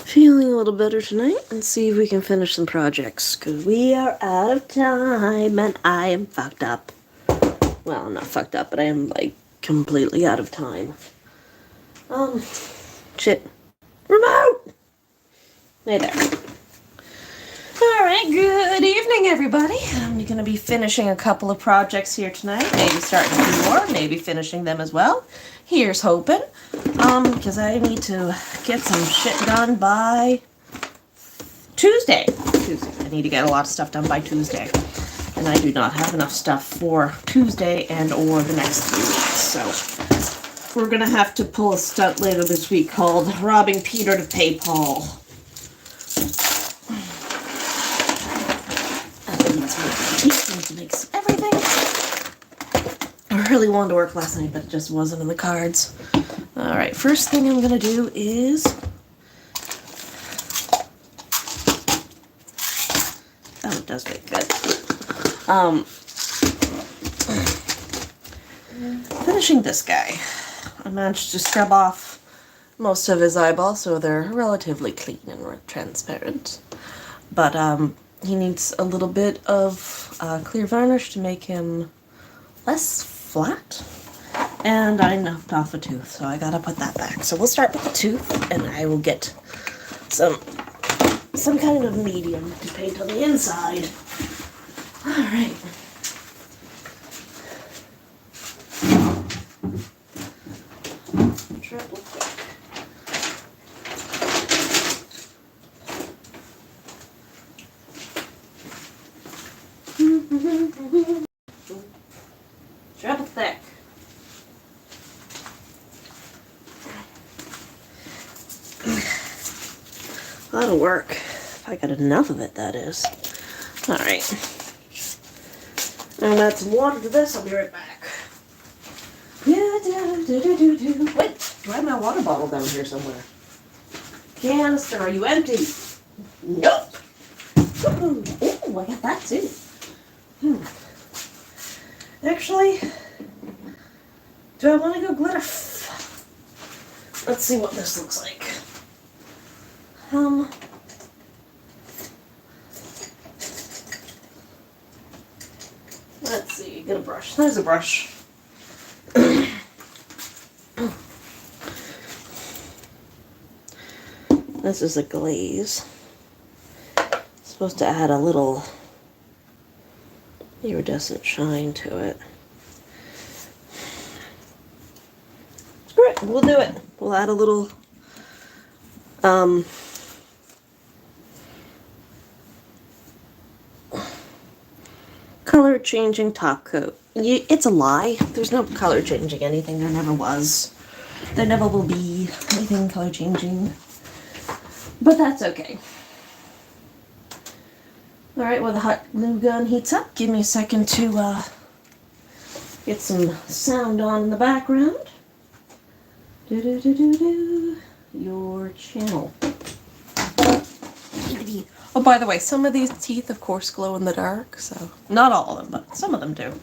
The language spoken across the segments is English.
feeling a little better tonight and see if we can finish some projects, because we are out of time and I am fucked up. Well, I'm not fucked up, but I am, like, completely out of time. Shit. Remote! Hey there. Alright, good evening, everybody. I'm gonna be finishing a couple of projects here tonight. Maybe starting a few more, maybe finishing them as well. Here's hoping. Because I need to get some shit done by Tuesday. I need to get a lot of stuff done by Tuesday. And I do not have enough stuff for Tuesday and or the next 3 weeks. So we're gonna have to pull a stunt later this week called Robbing Peter to Pay Paul. To mix everything. I really wanted to work last night, but it just wasn't in the cards. Alright, first thing I'm gonna do is oh, it does look good. Finishing this guy. I managed to scrub off most of his eyeballs, so they're relatively clean and transparent. But he needs a little bit of clear varnish to make him less flat. And I knocked off a tooth, so I gotta put that back. So we'll start with the tooth, and I will get some kind of medium to paint on the inside. Alright. Triple thick. Triple thick. A lot of work. If I got enough of it, that is. Alright. I'm gonna add some water to this. I'll be right back. Wait, do I have my water bottle down here somewhere? Canister, are you empty? Nope. Oh, I got that too. Actually, do I want to go glitter? Let's see what this looks like. Let's see, get a brush. There's a brush. This is a glaze. It's supposed to add a little iridescent shine to it. Screw it, we'll do it. We'll add a little color changing top coat. It's a lie. There's no color changing anything. There never was. There never will be anything color changing. But that's okay. Alright, well the hot glue gun heats up. Give me a second to get some sound on in the background. Your channel. Oh, by the way, some of these teeth, of course, glow in the dark, so not all of them, but some of them do.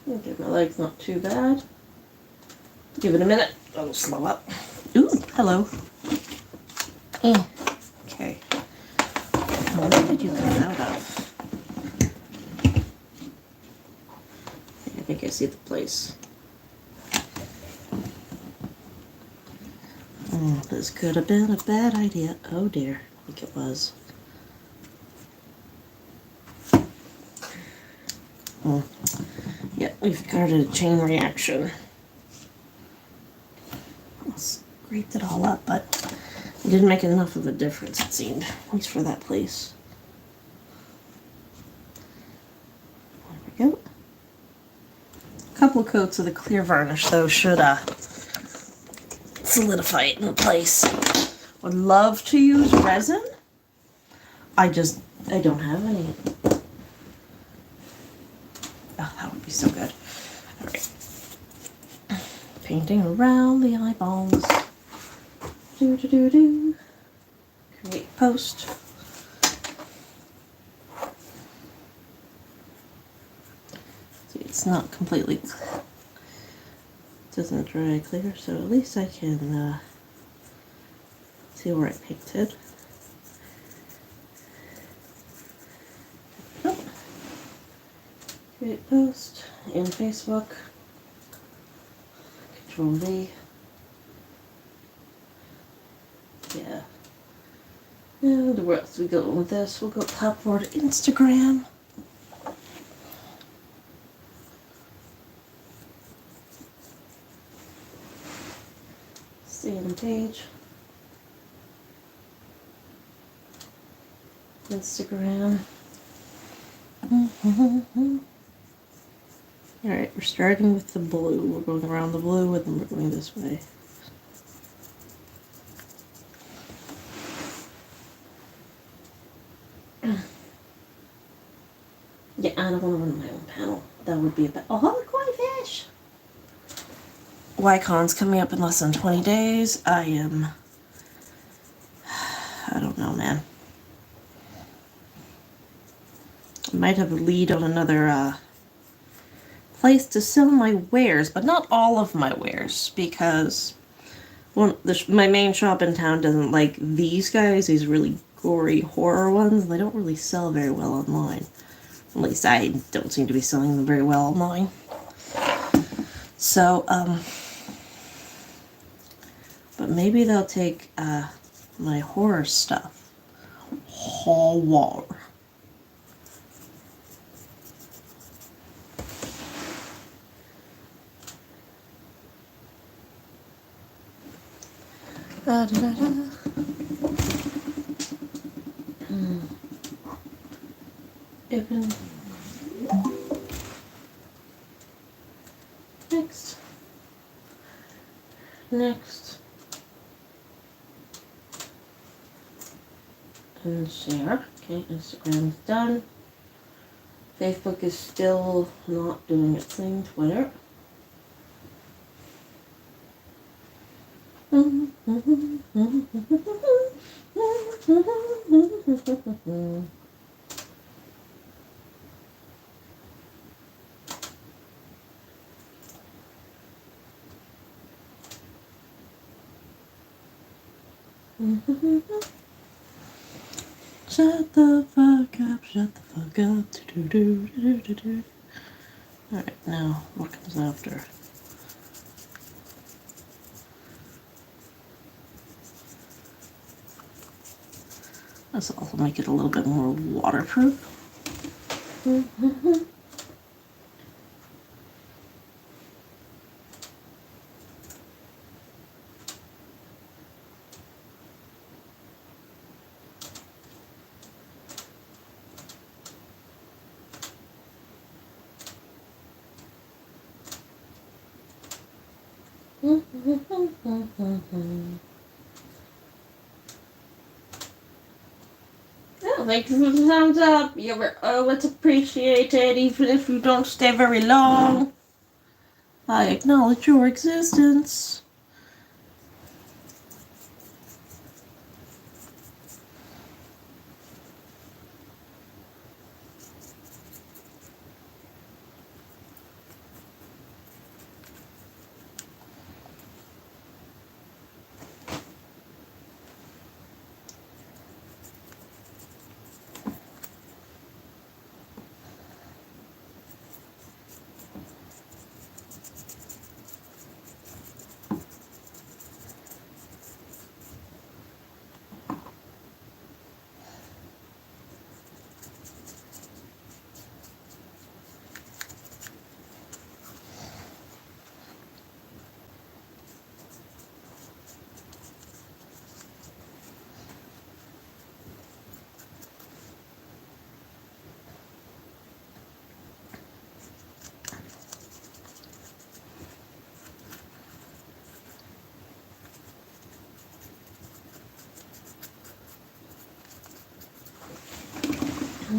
Okay, my leg's not too bad. Give it a minute. I'll slow up. Ooh, hello. Okay. Where did you come out of? I think I see the place. This could have been a bad idea. Oh dear, I think it was. Yeah, we've got a chain reaction. I scraped it all up, but it didn't make enough of a difference, it seemed. At least for that place. There we go. A couple of coats of the clear varnish, though, should solidify it in place. Would love to use resin. I don't have any. Oh, that would be so good. Alright. Painting around the eyeballs. Create post. it's not completely, doesn't dry clear, so at least I can see where I painted. Oh. Create post in Facebook. Control V. Yeah. And where else we go with this? We'll go Popboard Instagram. Same page. Instagram. Alright, we're starting with the blue. We're going around the blue and then we're going this way. Yeah, I don't want to run my own panel. That would be a bad. Oh, the koi fish! YCon's coming up in less than 20 days. I don't know, man. I might have a lead on another place to sell my wares, but not all of my wares, because my main shop in town doesn't like these guys, these really gory horror ones, and they don't really sell very well online. At least I don't seem to be selling them very well online. So, but maybe they'll take my horror stuff. Horror. Da, da, da, da. Open. Next. Next. And share. Okay, Instagram's done. Facebook is still not doing its thing. Twitter. Shut the fuck up, shut the fuck up. Do-do-do-do-do-do-do. Alright, now, what comes after? Let's also make it a little bit more waterproof. Oh, thank you for the thumbs up. It's appreciated, even if you don't stay very long. I acknowledge your existence.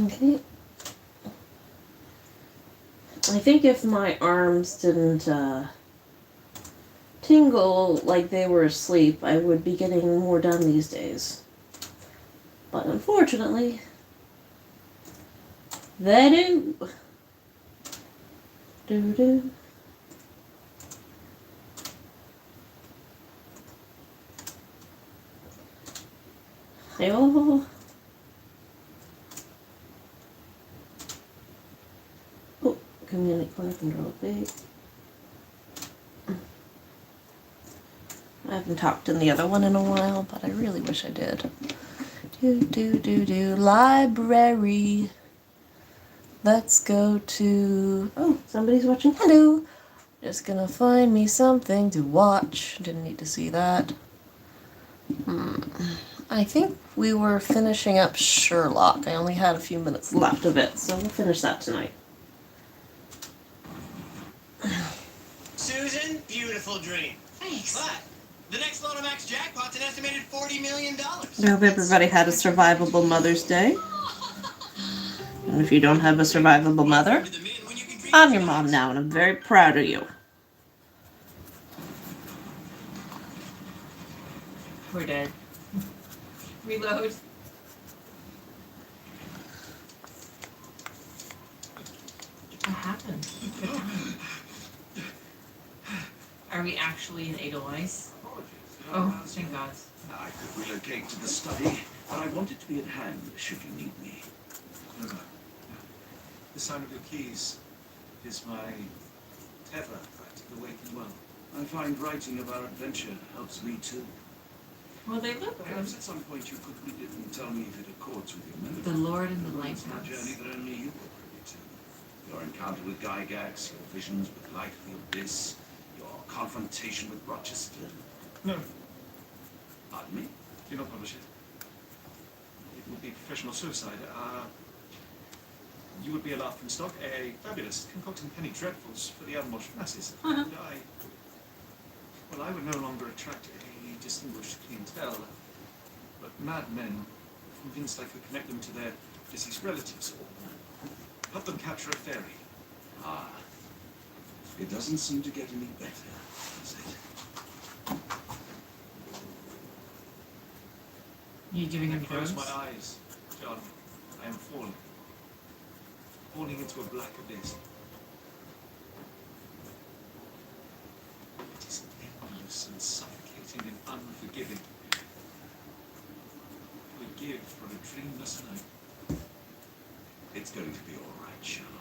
Okay. I think if my arms didn't tingle like they were asleep, I would be getting more done these days. But unfortunately, they do. Do do. Oh. Oh, community clap and roll big. I haven't talked in the other one in a while, but I really wish I did. Do do do do. Library. Let's go to... Oh, somebody's watching. Hello! Just gonna find me something to watch. Didn't need to see that. I think we were finishing up Sherlock. I only had a few minutes left of it, so we'll finish that tonight. Susan, beautiful dream. Thanks. But the next Lotomax jackpot's an estimated $40 million. I hope everybody had a survivable Mother's Day. And if you don't have a survivable mother, I'm your mom now, and I'm very proud of you. We're dead. Reload. What happened? Are we actually in Edelweiss? Oh, thank God. I could relocate to the study, but I want it to be at hand should you need me. No. The sound of your keys is my tether back to the waking world. I find writing of our adventure helps me too. Well, they look good. Perhaps at some point you could read it and tell me if it accords with your memory. The Lord and the It's a Lighthouse. journey that only you were privy to. Your encounter with Gygax, your visions with Light of the Abyss, your confrontation with Rochester. No, Pardon me? do not publish it. It would be professional suicide. You would be a laughing stock, a fabulous, concocting penny dreadfuls for the unwashed masses. And I would no longer attract a distinguished clientele, but madmen convinced I could connect them to their deceased relatives or help them capture a fairy. Ah. It doesn't seem to get any better, does it? You giving him Close drugs? my eyes, John. I am falling. Falling into a black abyss. It is endless and suffocating and unforgiving. We give for a dreamless night. It's going to be all right, Sherlock.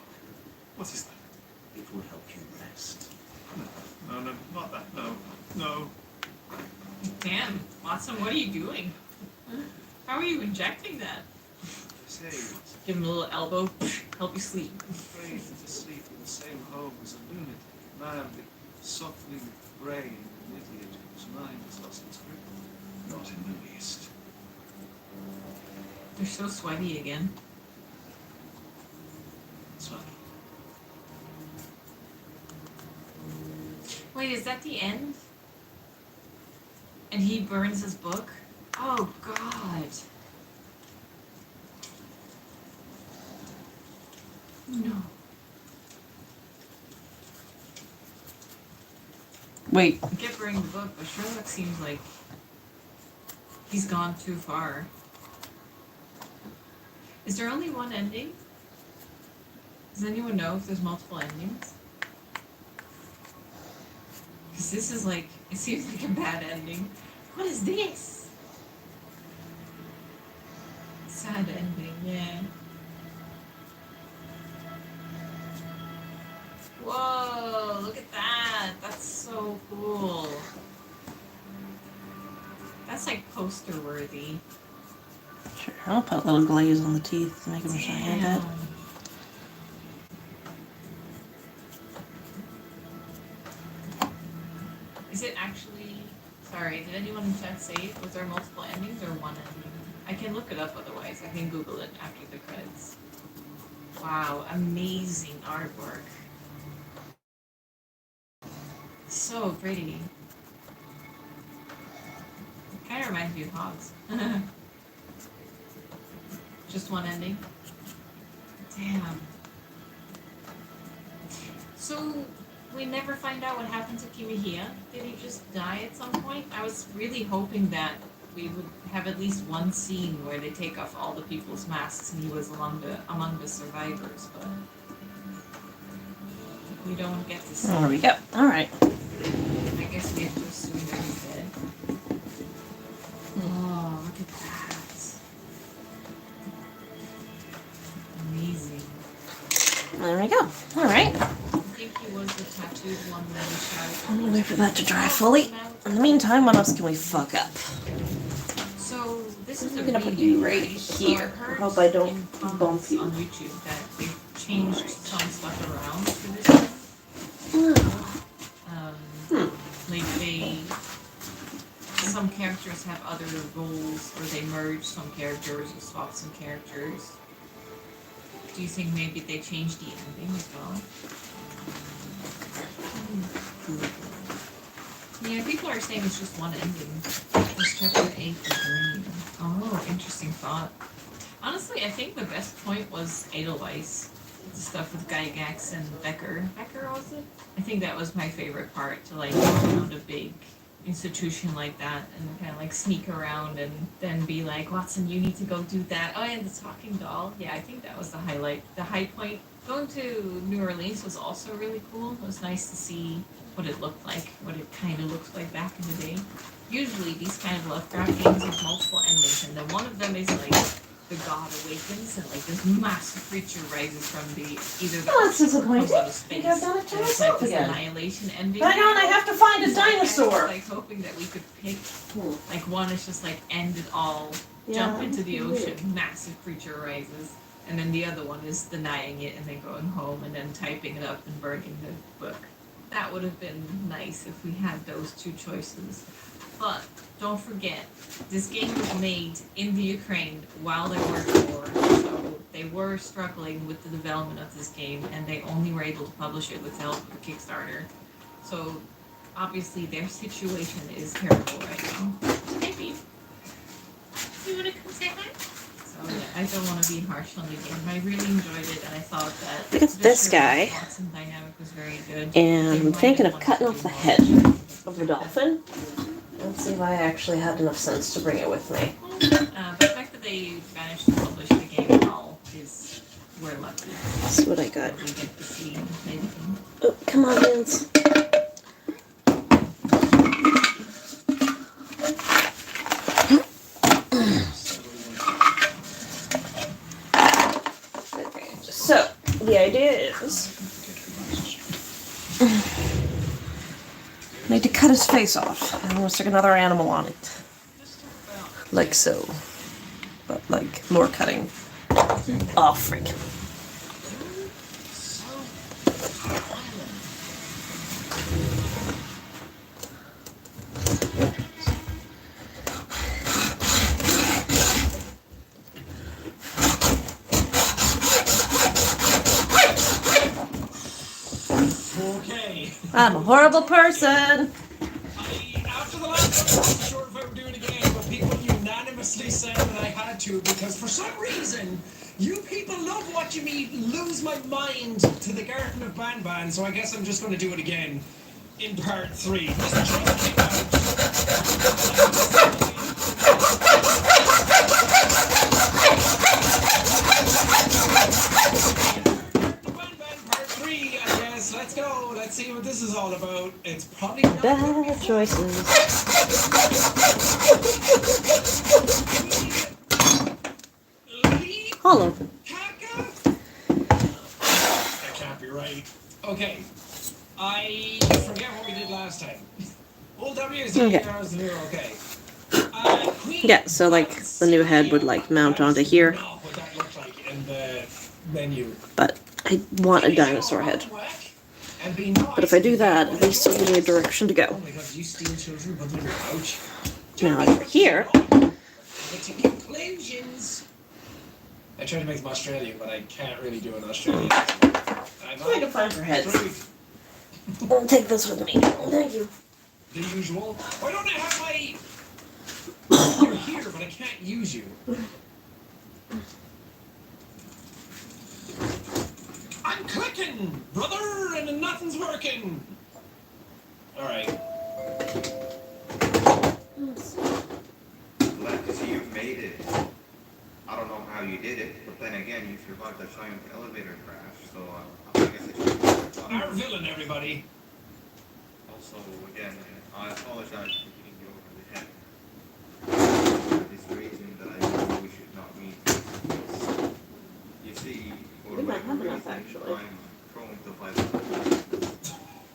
What is that? It will help you rest. No, not that. No. Damn, Watson, what are you doing? How are you injecting that? Say, Give him a little elbow, help you sleep. afraid to sleep in the same home as a lunatic, a man with softening brain, an idiot whose mind has lost its grip. Not in the least. They're so sweaty again. It's funny. Wait, is that the end? And he burns his book? Oh, God. No. Wait, I kept burning the book, but Sherlock seems like he's gone too far. Is there only one ending? Does anyone know if there's multiple endings? Because this is like, it seems like a bad ending. What is this? Sad ending, yeah. Whoa, look at that. That's so cool. That's like poster worthy. sure, I'll put a little glaze on the teeth to make them shine a Damn. bit. Is it actually... Sorry, did anyone in chat say, was there multiple endings or one ending? I can look it up otherwise. I can Google it after the credits. Wow, amazing artwork. So pretty. It kind of reminds me of Hogs. Just one ending? Damn. So, we never find out what happened to Kimihia? Did he just die at some point? I was really hoping that we would have at least one scene where they take off all the people's masks and he was among the survivors, but We don't get to see. There we go. All right. I guess we have to assume that he's dead. Oh, look at that. Amazing. There we go. All right. I think he was the tattooed one when we shouted. Let me wait for that to dry fully. In the meantime, what else can we fuck up? So this is I'm a gonna put redo, you right right? So here. I heard I hope I don't in bump comments you. on YouTube that they've changed some stuff around for this one. Like some characters have other roles, or they merge some characters or swap some characters. Do you think maybe they changed the ending as well? Yeah, people are saying it's just one ending. It's chapter 8 is green. Oh, interesting thought. Honestly, I think the best point was Edelweiss. The stuff with Gygax and Becker. Becker, was it? I think that was my favorite part, to like go around a big institution like that and kind of like sneak around and then be like, Watson, you need to go do that. Oh, and the talking doll. Yeah, I think that was the highlight. The high point. Going to New Orleans was also really cool. It was nice to see what it looked like, what it kind of looked like back in the day. Usually these kind of Lovecraft games have multiple endings, and then one of them is like the god awakens and like this massive creature rises from the either the Oh, that's ocean or disappointing. comes out of I space. think I've done it to And it's myself like this again. annihilation ending. Hang on, I have to find a So I was, dinosaur. like hoping that we could pick like one is just like end it all, jump into the ocean, massive creature rises, and then the other one is denying it and then going home and then typing it up and burning the book. That would have been nice if we had those two choices. But don't forget, this game was made in the Ukraine while they were at war, so they were struggling with the development of this game, and they only were able to publish it with the help of a Kickstarter. So obviously their situation is terrible right now. Hey, Beef. You wanna come say hi? So yeah, I don't want to be harsh on the game. I really enjoyed it, and I thought that Look at the this Sherlock guy. Watson dynamic was very good. And They I'm might thinking have of wanted cutting to off do the more head with of the dolphin. Let's see if I actually had enough sense to bring it with me. But the fact that they managed to publish the game at all is, we're lucky. That's what I got. That we get to see and play the game. Oh, come on, Vince. Okay, so the idea is I need to cut his face off. I'm gonna stick another animal on it. Like so. But like more cutting. Oh freak. Okay. I'm a horrible person. After the last one, I wasn't sure if I would do it again, but people unanimously said that I had to because for some reason, you people love watching me lose my mind to the Garden of Banban, so I guess I'm just going to do it again in part 3. This just came out. Banban part 3, I guess. Let's go. Let's see what this is all about. It's probably not Bad choices. Hollow. That can't be right. Okay. I forget what we did last time. Old W is Okay. okay. Queen. Yeah, so like the new head would like mount onto here, Not what that looked like in the menu. but I want a dinosaur head. But if I do that, at least it'll give me a direction to Oh go. my god, you steal children, put them in your pouch. Now over here, Get to conclusions. I tried to make them Australian, but I can't really do an Australian. I'm I can find for heads. Three. I'll take this with me. Thank you. The usual. Why don't I have my... You're here, but I can't use you. I'm clicking, brother, and nothing's working. Alright. Glad to see you've made it. I don't know how you did it, but then again, you survived a giant elevator crash, so I guess it's Our villain, everybody. Also, again, I apologize for hitting you over the head. For this reason that I know we should not meet. You see, for We might have whatever enough, reason, actually. I'm prone to violence.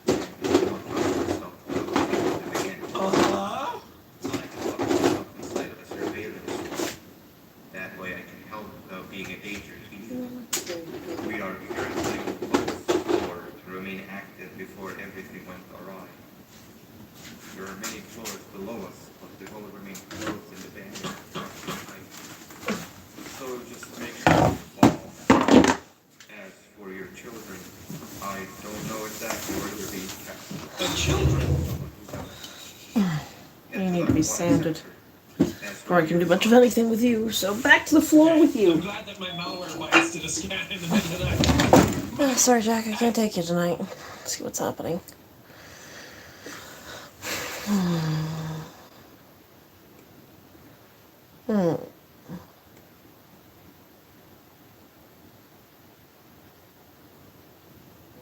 And I cannot trust myself to do it again. Uh-huh. So I can lock myself inside of a surveillance. That way I can help without being a danger to you. We are currently on the floor to remain active before everything went awry. There are many floors below us, but they all remain closed in the band. So just make sure you fall. As for your children, I don't know exactly where they're being kept. The children. You need to be sanded. Or I can do much of anything with you, so back to the floor with I'm you. glad that my malware bias did a scan in the middle of that. Oh, sorry, Jack, I can't take you tonight. Let's see what's happening.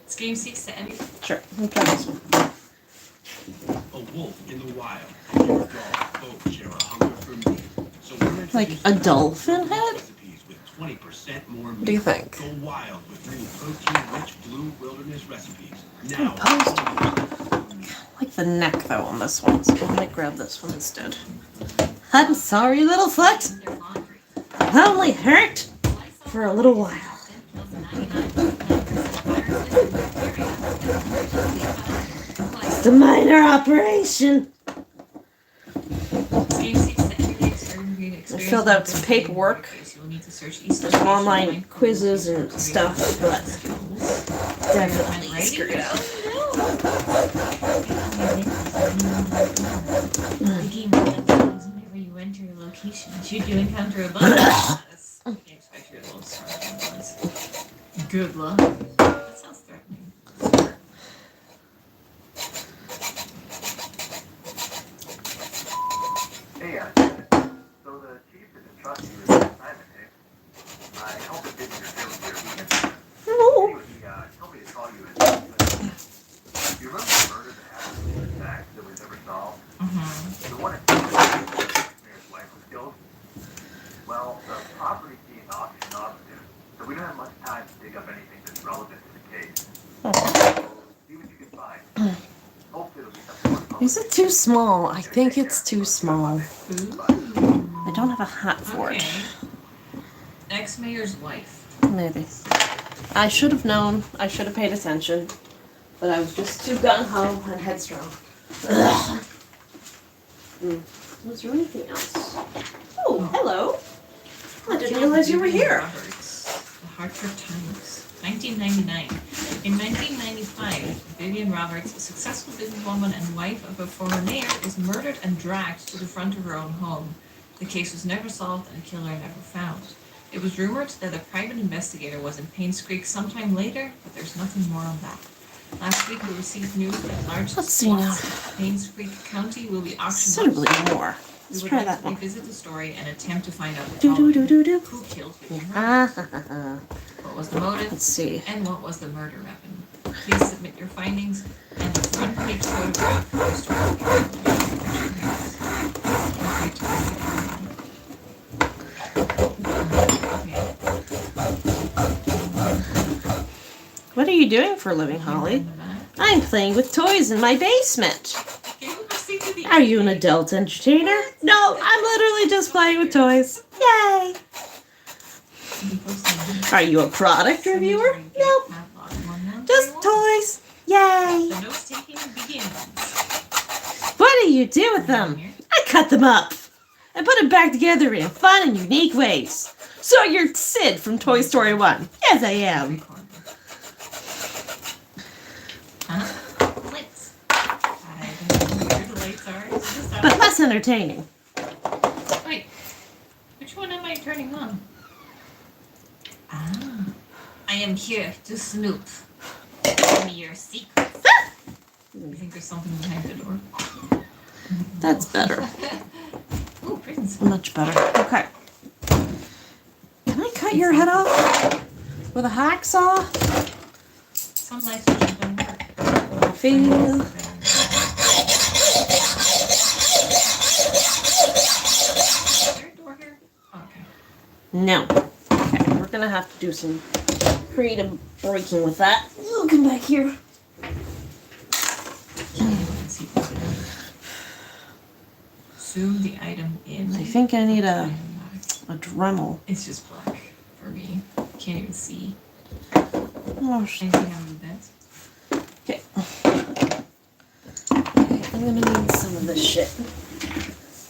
It's game 6 to end. Sure, we'll try this one. A wolf in the wild and your dog both share a hunger for meat. So we're Like introducing a dolphin head? recipes with 20% more meat. What do you think? Go wild with new protein-rich blue wilderness recipes. Now, Like the neck though on this one, so I might grab this one instead. I'm sorry, little foot. Their laundry. I only hurt for a little while. It's a minor operation. I filled out some paperwork, some online quizzes and stuff, but definitely screwed up. The game records whenever you enter your location. Should you encounter a bug, you can expect your little smartphone. Good luck. That sounds threatening. Hey, so the chief didn't trust you with the assignment, eh? I hope it didn't interfere with your weekend. Anyway, he told me to call you in. You remember the murder that happened in the fact that was never solved? The one at Mayor's wife was killed? Well, the property's being auctioned off soon, so we don't have much time to dig up anything that's relevant to the case. So, see what you can find. Hopefully it'll be something more public. Is it too small? I think it's too small. I don't have a hat for it. Okay. Ex-mayor's wife. Maybe. I should have known. I should have paid attention. But I was just too gung-ho and headstrong. Ugh. Was there anything else? Oh, hello. I didn't realize you were here. Roberts, the Hartford Times, 1999. In 1995, Vivian Roberts, a successful businesswoman and wife of a former mayor, was murdered and dragged to the front of her own home. The case was never solved and a killer never found. It was rumored that a private investigator was in Paynes Creek sometime later, but there's nothing more on that. Last week we received news that large Let's see now. swaths of Paynes Creek County will be auctioned Considerably off. more. We Let's would try like that to one. revisit the story and attempt to find out the Do do following. do do do. Who killed Vivian Ah, Roberts? ha, ha, ha. What was the motive? Let's see. And what was the murder weapon? Please submit your findings and a front page photograph of the story. What are you doing for a living, Holly? I'm playing with toys in my basement. Are you an adult entertainer? No, I'm literally just playing with toys. Yay! Are you a product reviewer? Nope. Just toys. Yay! The note-taking begins. What do you do with them? I cut them up and put them back together in fun and unique ways. So you're Sid from Toy Story 1. Yes, I am. Huh? Lights. I don't know where the lights are. It's just out. But less entertaining. Wait. Which one am I turning on? Ah. I am here to snoop. Tell me your secrets. I think there's something behind the door. That's better. Ooh, prisons. Much better. Okay. Can I cut your head off with a hacksaw? Some light switches don't work. Coffee. Is there a door here? Oh, okay. No. Okay, we're gonna have to do some creative breaking with that. We'll come back here. Let's see if we can zoom the item in. I think I need a Dremel. It's just black for me. Can't even see Oh, anything on the bed. okay. I'm gonna need some of this shit.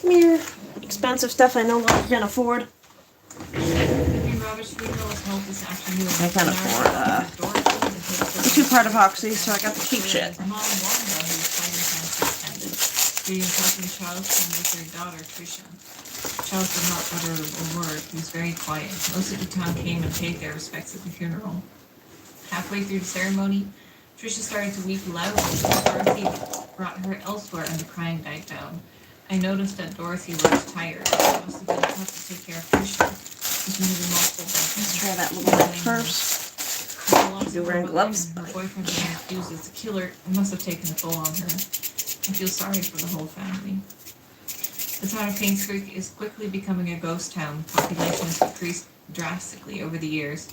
Come here. Expensive stuff I no longer can afford. Vivian Roberts' funeral was held this afternoon. I can't afford, It's 2-part epoxy, so I got to keep shit. Mom Wanda, who was fighting cancer, attended. Vivian cousin Charles came with their daughter Trisha. Charles did not utter a word. He was very quiet. Most of the town came and paid their respects at the funeral. Halfway through the ceremony, Trisha started to weep loudly. Dorothy brought her elsewhere and the crying died down. I noticed that Dorothy looked tired. It must have been tough to take care of Trisha. She needed multiple Let's diapers. try that little bit first. You wearing gloves? Her boyfriend being accused as a killer must have taken a toll on her. I feel sorry for the whole family. The town of Pains Creek is quickly becoming a ghost town. Population has decreased drastically over the years.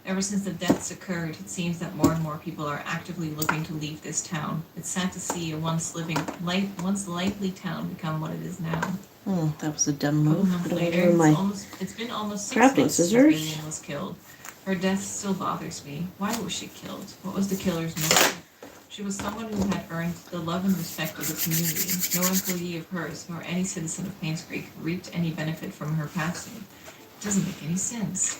Ever since the deaths occurred, it seems that more and more people are actively looking to leave this town. It's sad to see a once lively town become what it is now. That was a dumb A couple move. months Put it later, over my it's been almost 6 crafting months since scissors. Vivian was killed. Her death still bothers me. Why was she killed? What was the killer's motive? She was someone who had earned the love and respect of the community. No employee of hers, nor any citizen of Pains Creek, reaped any benefit from her passing. It doesn't make any sense.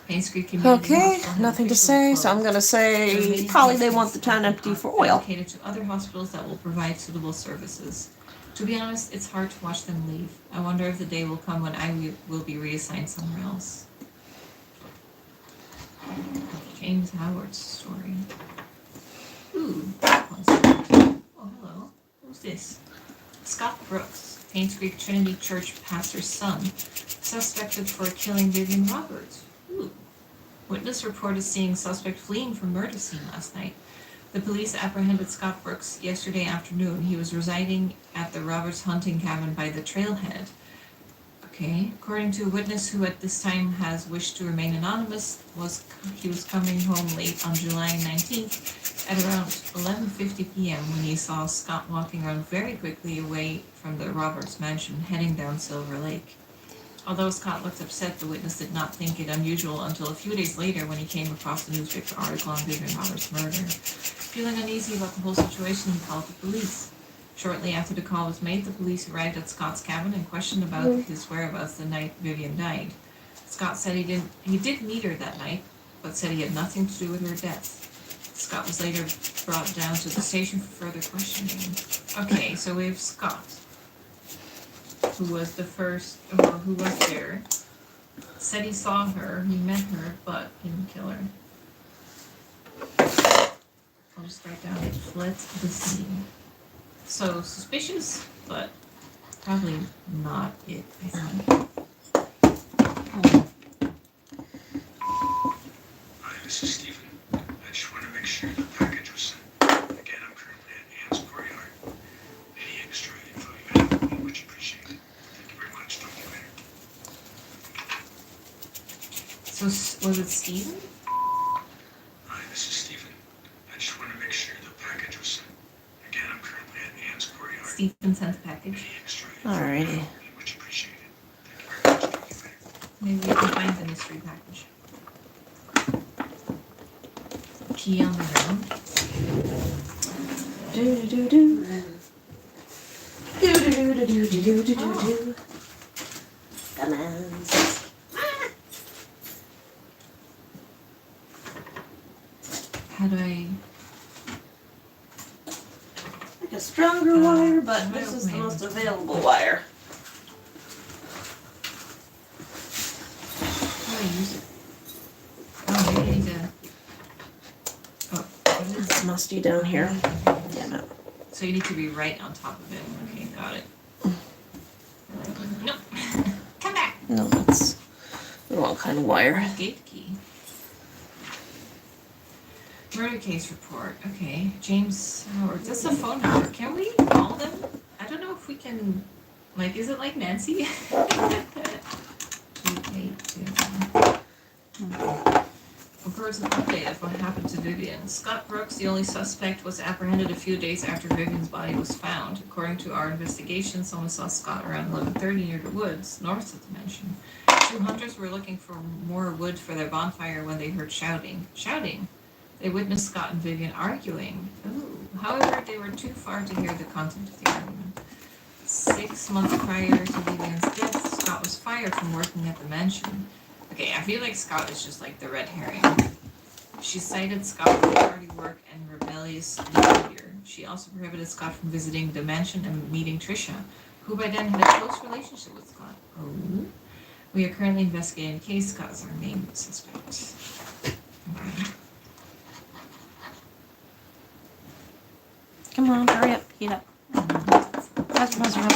Pains Creek Community Okay, Hospital had nothing to officially say, so I'm closed. gonna say probably they want the town empty for oil. Allocated to other hospitals that will provide suitable services. To be honest, it's hard to watch them leave. I wonder if the day will come when I will be reassigned somewhere else. James Howard's story. Ooh, that one's good. Oh, hello. Who's this? Scott Brooks, Pains Creek Trinity Church pastor's son, suspected for killing Vivian Roberts. Ooh. Witness reported seeing suspect fleeing from murder scene last night. The police apprehended Scott Brooks yesterday afternoon. He was residing at the Roberts hunting cabin by the trailhead. Okay, according to a witness who at this time has wished to remain anonymous, he was coming home late on July 19th at around 11:50 p.m. when he saw Scott walking around very quickly away from the Roberts mansion, heading down Silver Lake. Although Scott looked upset, the witness did not think it unusual until a few days later when he came across the newspaper article on Vivian Roberts' murder. Feeling uneasy about the whole situation, he called the police. Shortly after the call was made, the police arrived at Scott's cabin and questioned about his whereabouts the night Vivian died. Scott said he did meet her that night, but said he had nothing to do with her death. Scott was later brought down to the station for further questioning. Okay, so we have Scott, who was who was there, said he saw her, he met her, but didn't kill her. I'll just write down, fled the scene. So, suspicious, but probably not it, I think. Hi, this is Stephen. I just want to make sure the package was sent. Again, I'm currently at Ann's courtyard. Any extra info you have would be much appreciated. Thank you very much. Talk to you later. So, was it Steven? Hi, this is Stephen. I just want to make sure the package was sent. Again, I'm currently at Ann's courtyard. Steven sent the package. Any extra info Alrighty. you have would be much appreciated. Thank you very much. Talk to you later. Maybe we can find the mystery package. Key on the ground. Do do do do. Do do do do do do do do do. Dumbass. How do I... Like a stronger wire, but this is the most available wire. How do I use it? Oh, maybe I need to... Oh, what is It's musty down here. Yeah, no. So you need to be right on top of it. Okay, got it. Nope. Come back. No, that's the wrong kind of wire. Gate key. Murder case report. Okay, James Howard. That's a phone number. Can we call them? I don't know if we can. Like, is it like Nancy? Reports an update of what happened to Vivian. Scott Brooks, the only suspect, was apprehended a few days after Vivian's body was found. According to our investigation, someone saw Scott around 11:30 near the woods, north of the mansion. 2 hunters were looking for more wood for their bonfire when they heard shouting. Shouting! They witnessed Scott and Vivian arguing. Ooh. However, they were too far to hear the content of the argument. 6 months prior to Vivian's death, Scott was fired from working at the mansion. Okay, I feel like Scott is just like the red herring. She cited Scott for party work and rebellious behavior. She also prohibited Scott from visiting the mansion and meeting Trisha, who by then had a close relationship with Scott. Oh. We are currently investigating the case. Scott is our main suspect. Okay. Come on, hurry up, heat up.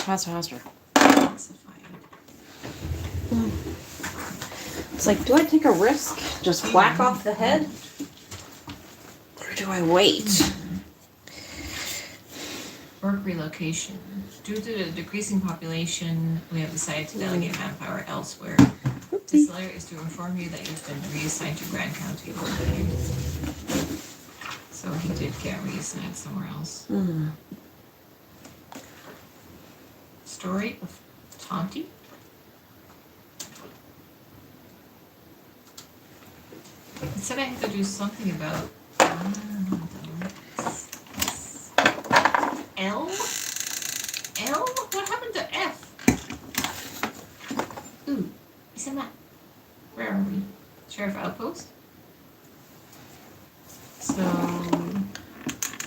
Faster. It's like, do I take a risk? Just whack off the head? Or do I wait? Work relocation. Due to the decreasing population, we have decided to delegate manpower elsewhere. This letter is to inform you that you've been reassigned to Grand County Overlay. So he did get reassigned somewhere else. Story of Tonti? It said I had to do something about L? L? What happened to F? Ooh, it's a map. Where are we? Sheriff Outpost? So,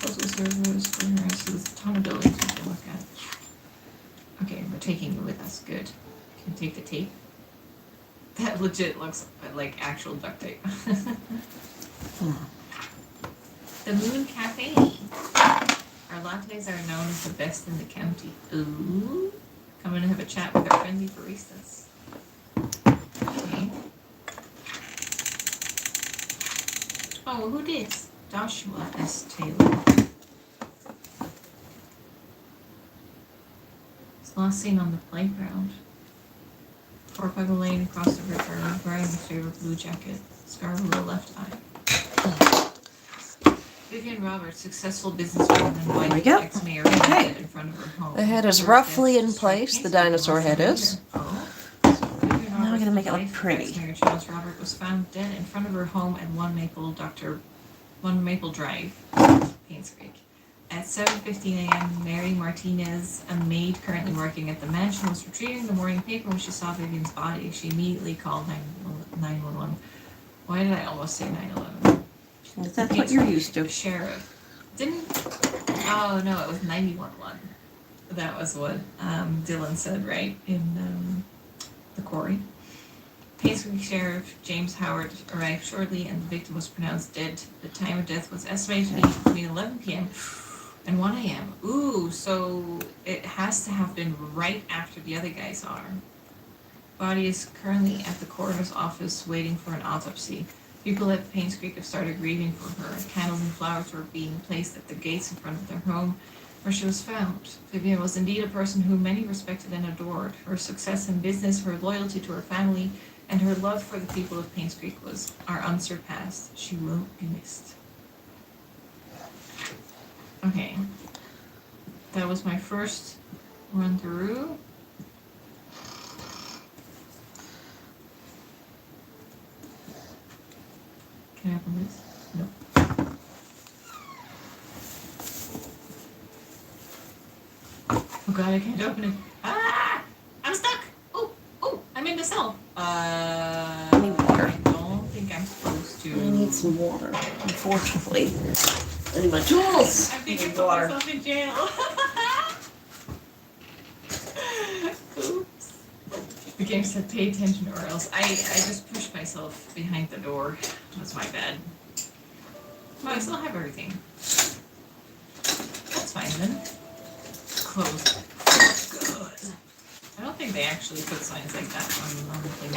postal servers, so there's a ton of buildings we can look at. Okay, we're taking it with us. Good. Can we take the tape? That legit looks like actual duct tape. The Moon Cafe. Our lattes are known as the best in the county. Ooh. Come in and have a chat with our friendly baristas. Okay. Oh, who this? Joshua S. Taylor. It's last seen on the playground. Torpego Lane across the river, wearing his favorite blue jacket, scar below left eye. Vivian Roberts, successful businesswoman and wife of ex-mayor dead in front of her home. The head is roughly in place, the dinosaur head is. Oh. Now we're gonna make it look pretty. Ex-mayor Charles Robert was found dead in front of her home at 1 Maple Drive, Pains Creek. At 7:15 a.m., Mary Martinez, a maid currently working at the mansion, was retrieving the morning paper when she saw Vivian's body. She immediately called 911. Why did I almost say 911? That's what you're used to. Sheriff. Oh no, it was 911. That was what Dylan said, right? In the quarry. Pains Creek Sheriff James Howard arrived shortly and the victim was pronounced dead. The time of death was estimated to be between 11 p.m. and 1 a.m. Ooh, so it has to have been right after the other guy saw her. Body is currently at the coroner's office waiting for an autopsy. People at Pains Creek have started grieving for her. Candles and flowers were being placed at the gates in front of their home where she was found. Vivian was indeed a person whom many respected and adored. Her success in business, her loyalty to her family, and her love for the people of Pains Creek are unsurpassed. She will be missed. Okay. That was my first run through. Can I open this? No. Oh god, I can't open it. Ah! I'm stuck! Oh, I'm in the cell. I need water. I don't think I'm supposed to. I need some water, unfortunately. I need my tools. I think I need put water. myself in jail. Oops. The game said pay attention or else. I just pushed myself behind the door. That's my bad. Well, I still have everything. That's fine then. Closed. Good. I don't think they actually put signs like that on the thing.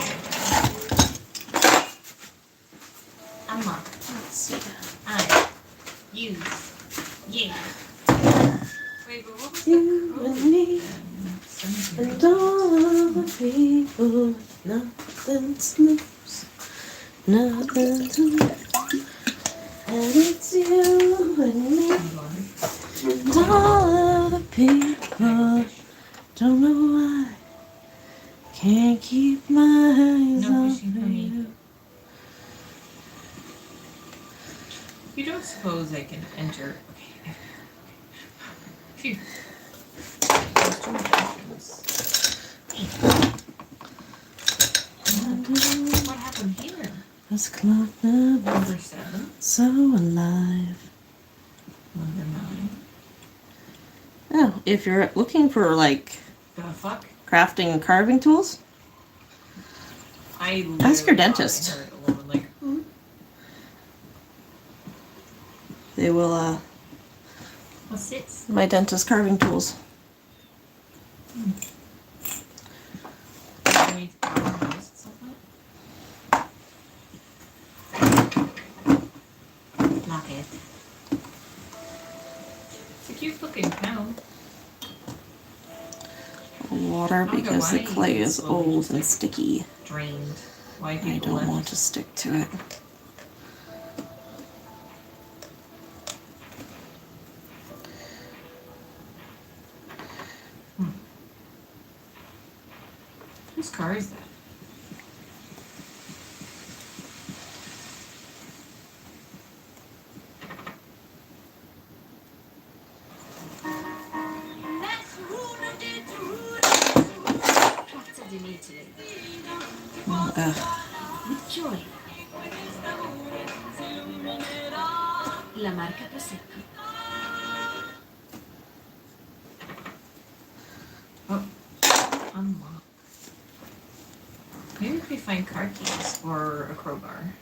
Unlock. Let's see. Alright. Use. Yeah. Wait, but what was You the and me code? and all the people, nothing to lose, nothing to lose. And it's you and me and all the people. Don't know why, can't keep my eyes No off fishing for of me. you. You don't suppose I can enter? Okay. Phew. There's two questions. What happened here? This clock never Number 7. so alive. Number 9. Oh, if you're looking for like The fuck? crafting and carving tools, I ask your literally thought I dentist. heard a woman like, they will, what's this? my dentist carving tools. I need to carve my nose at some point. Lock it. It's a cute looking cow. Water wonder because the why clay it's is slowly old just, and like, sticky. Drained. Why I people don't left? want to stick to it. Whose car is that? Pizza di me today. Ugh. With joy. La marca Prosecco. Oh, unlock. Maybe we could find car keys or a crowbar.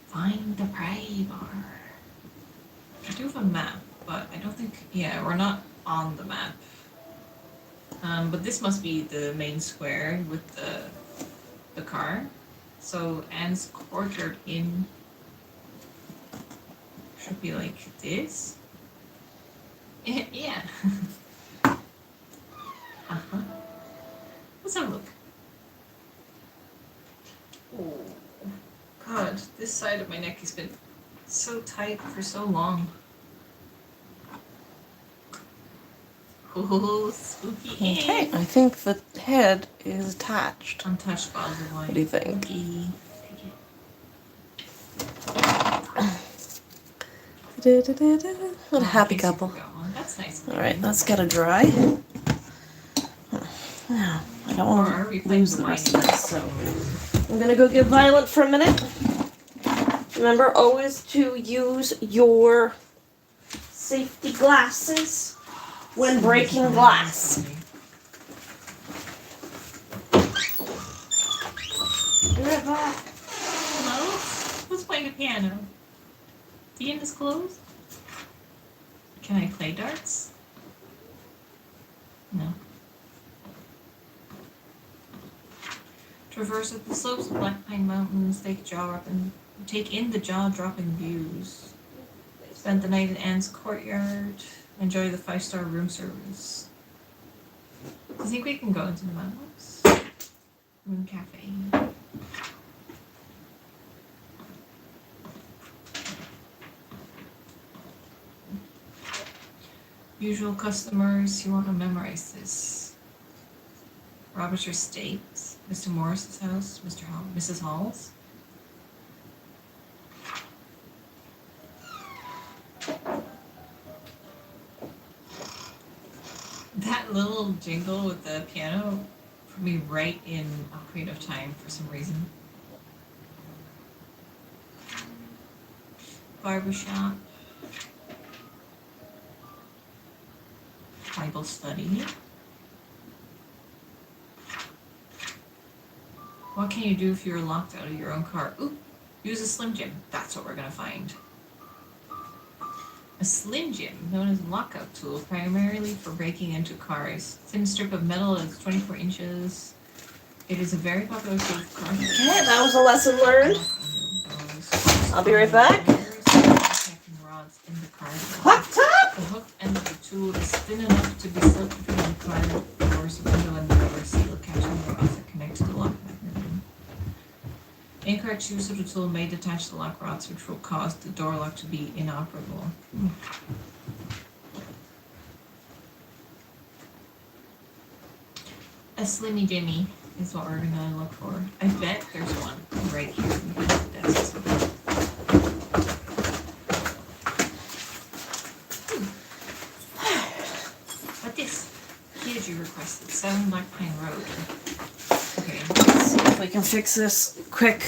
Find the pry bar. I do have a map, but I don't think. Yeah, we're not on the map. But this must be the main square with the car. So Anne's Courtyard Inn should be like this. Yeah. Uh-huh. Let's have a look. Oh, God, this side of my neck has been so tight for so long. Oh, spooky. Okay, I think the head is attached. Untouched bottles of wine. What do you think? Spooky. What a happy Thanks, you couple. forgot one. That's nice. Alright, let's get a dry. Now, I don't Or want are we to playing lose the the rest wine? of this, so I'm gonna go get Violet for a minute. Remember always to use your safety glasses when breaking glass. Be right back. Hello? Who's playing the piano? The inn is closed? Can I play darts? No. Traverse up the slopes of Black Pine Mountains, take in the jaw-dropping views. Spend the night in Anne's Courtyard. Enjoy the 5-star room service. I think we can go into the mountains. Moon Cafe. Usual customers, you want to memorize this. Robert's Estate, Mr. Morris's house, Mrs. Hall's. That little jingle with the piano put me right in Ocarina of Time for some reason. Barbershop. Bible study. What can you do if you're locked out of your own car? Ooh, use a Slim Jim. That's what we're gonna find. A Slim Jim, known as a lockout tool, primarily for breaking into cars. Thin strip of metal that's 24 inches. It is a very popular tool for car. Okay, that was a lesson learned. I'll be right back. slots in the card. What? The hooked end of the tool is thin enough to be slipped between the card doors, window, and the rubber seal, catching the rods that connect to the lock mechanism. Incorrect use of the tool may detach the lock rods, which will cause the door lock to be inoperable. A Slimmy Jimmy is what we're gonna look for. I bet there's one right here behind the desk. What this? Huge you requested. 7 Black Pine Road. Okay. Let's see if we can fix this quick.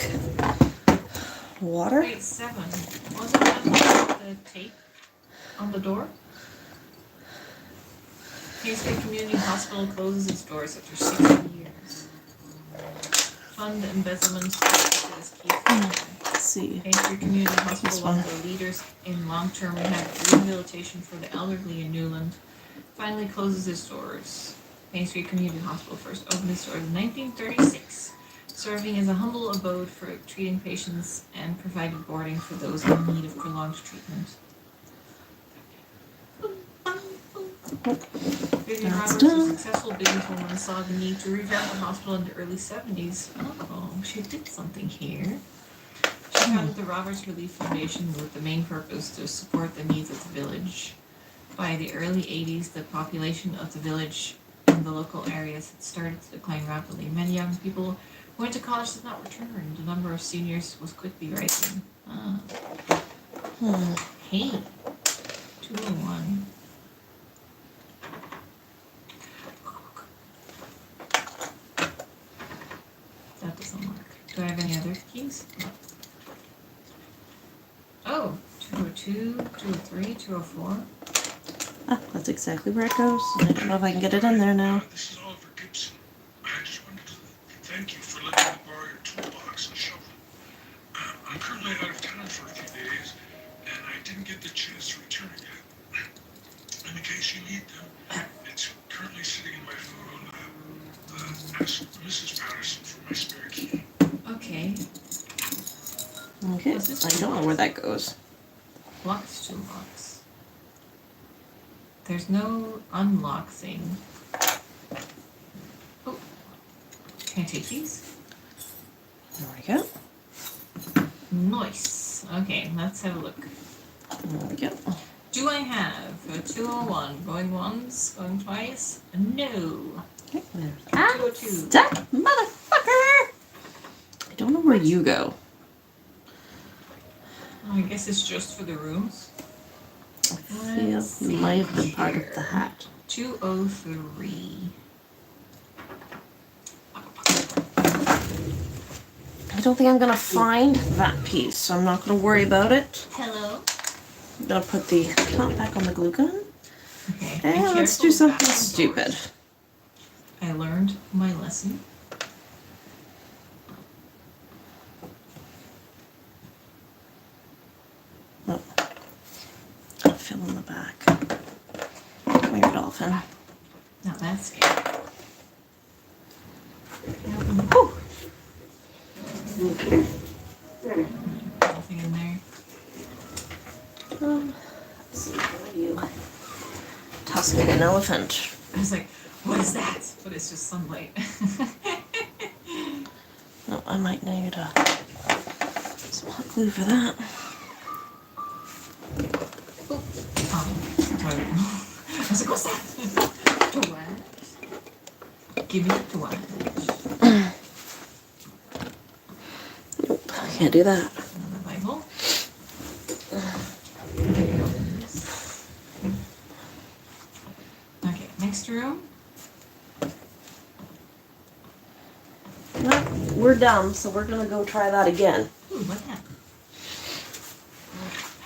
Water? Wait, 7. Wasn't that the tape on the door? Kingsgate Community Hospital closes its doors after 60 years. Fund embezzlement is key. Let's see. Kingsgate Community Hospital, This one one. of the leaders in long-term rehabilitation for the elderly in Newland, finally closes its doors. Main Street Community Hospital first opened its doors in 1936, serving as a humble abode for treating patients and provided boarding for those in need of prolonged treatment. Vivian That's Roberts, a done. successful businesswoman, saw the need to revamp the hospital in the early 70s. Oh, she did something here. She founded the Roberts Relief Foundation with the main purpose to support the needs of the village. By the early 80s, the population of the village and the local areas had started to decline rapidly. Many young people who went to college did not return. The number of seniors was quickly rising. Hey, 201. That doesn't work. Do I have any other keys? Oh, 202, 203, 204. Ah, that's exactly where it goes. I don't know if I can get it in there now. This is Oliver Gibson. I just wanted to thank you for letting me borrow your toolbox and shovel. I'm currently out of town for a few days, and I didn't get the chance to return it yet. In case you need them, it's currently sitting in my photo lab. Ask Mrs. Patterson for my spare key. Okay. Okay, What's this I don't know where that goes. Locks toolbox. There's no unlock thing. Oh. Can I take these? There we go. Nice. Okay, let's have a look. There we go. Do I have a 201 going once, going twice? No. Okay, there's that. 202. Stuck, motherfucker! I don't know where you go. Oh, I guess it's just for the rooms. I feel you might have been part of the hat. 203. I don't think I'm gonna find that piece, so I'm not gonna worry about it. Hello. I'm gonna put the top back on the glue gun. Okay. And be let's careful do with something bathroom stupid. doors. I learned my lesson. Oh. I'll fill in the back. Come here, dolphin. Now that's scary. Whew. Nothing in there. Let's see, what are you? Tuscan elephant. I was like, what is that? But it's just sunlight. No, I might need some hot glue for that. Toilet. I was like, what's that? Toilet. Give me the toilet. Nope, can't do that. Another Bible. Okay, next room. Well, we're done, so we're gonna go try that again. Ooh, what that?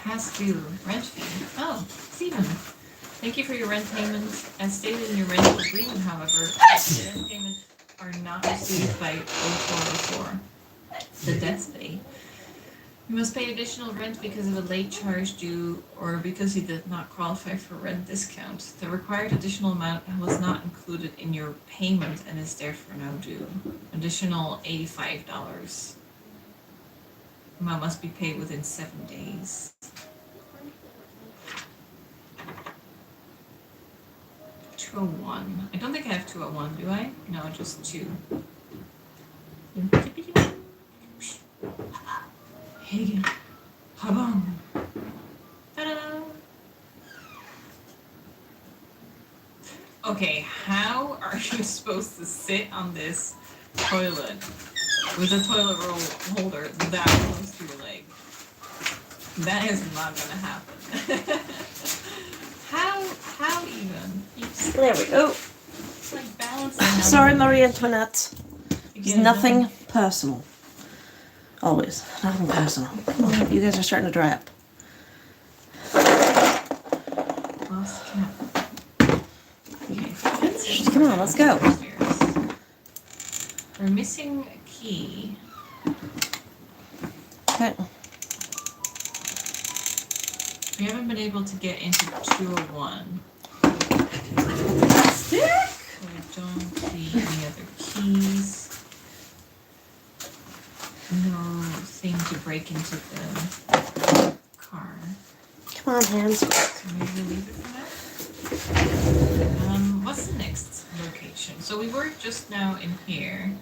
Past due rent fee. Oh, Stephen. Thank you for your rent payments. As stated in your rental agreement, however, rent payments are not received by 0404. The debt's paid. You must pay additional rent because of a late charge due or because you did not qualify for rent discount. The required additional amount was not included in your payment and is therefore now due. Additional $85. Amount must be paid within 7 days. 201. I don't think I have 201, do I? No, just 2. Hey, habang. Ta-da! Okay, how are you supposed to sit on this toilet with a toilet roll holder that close to your leg? That is not gonna happen. How even? There we go. It's like balancing. on- Sorry, Marie Antoinette. It's Again, nothing personal. Always. Nothing personal. Come on, you guys are starting to dry up. Lost cat. Okay, Come on, let's go. upstairs. We're missing a key. Okay. We haven't been able to get into 201. Stick! So I don't see any other keys. No thing to break into the car. Come on, hands. So maybe we'll leave it for now. What's the next location? So we were just now in here.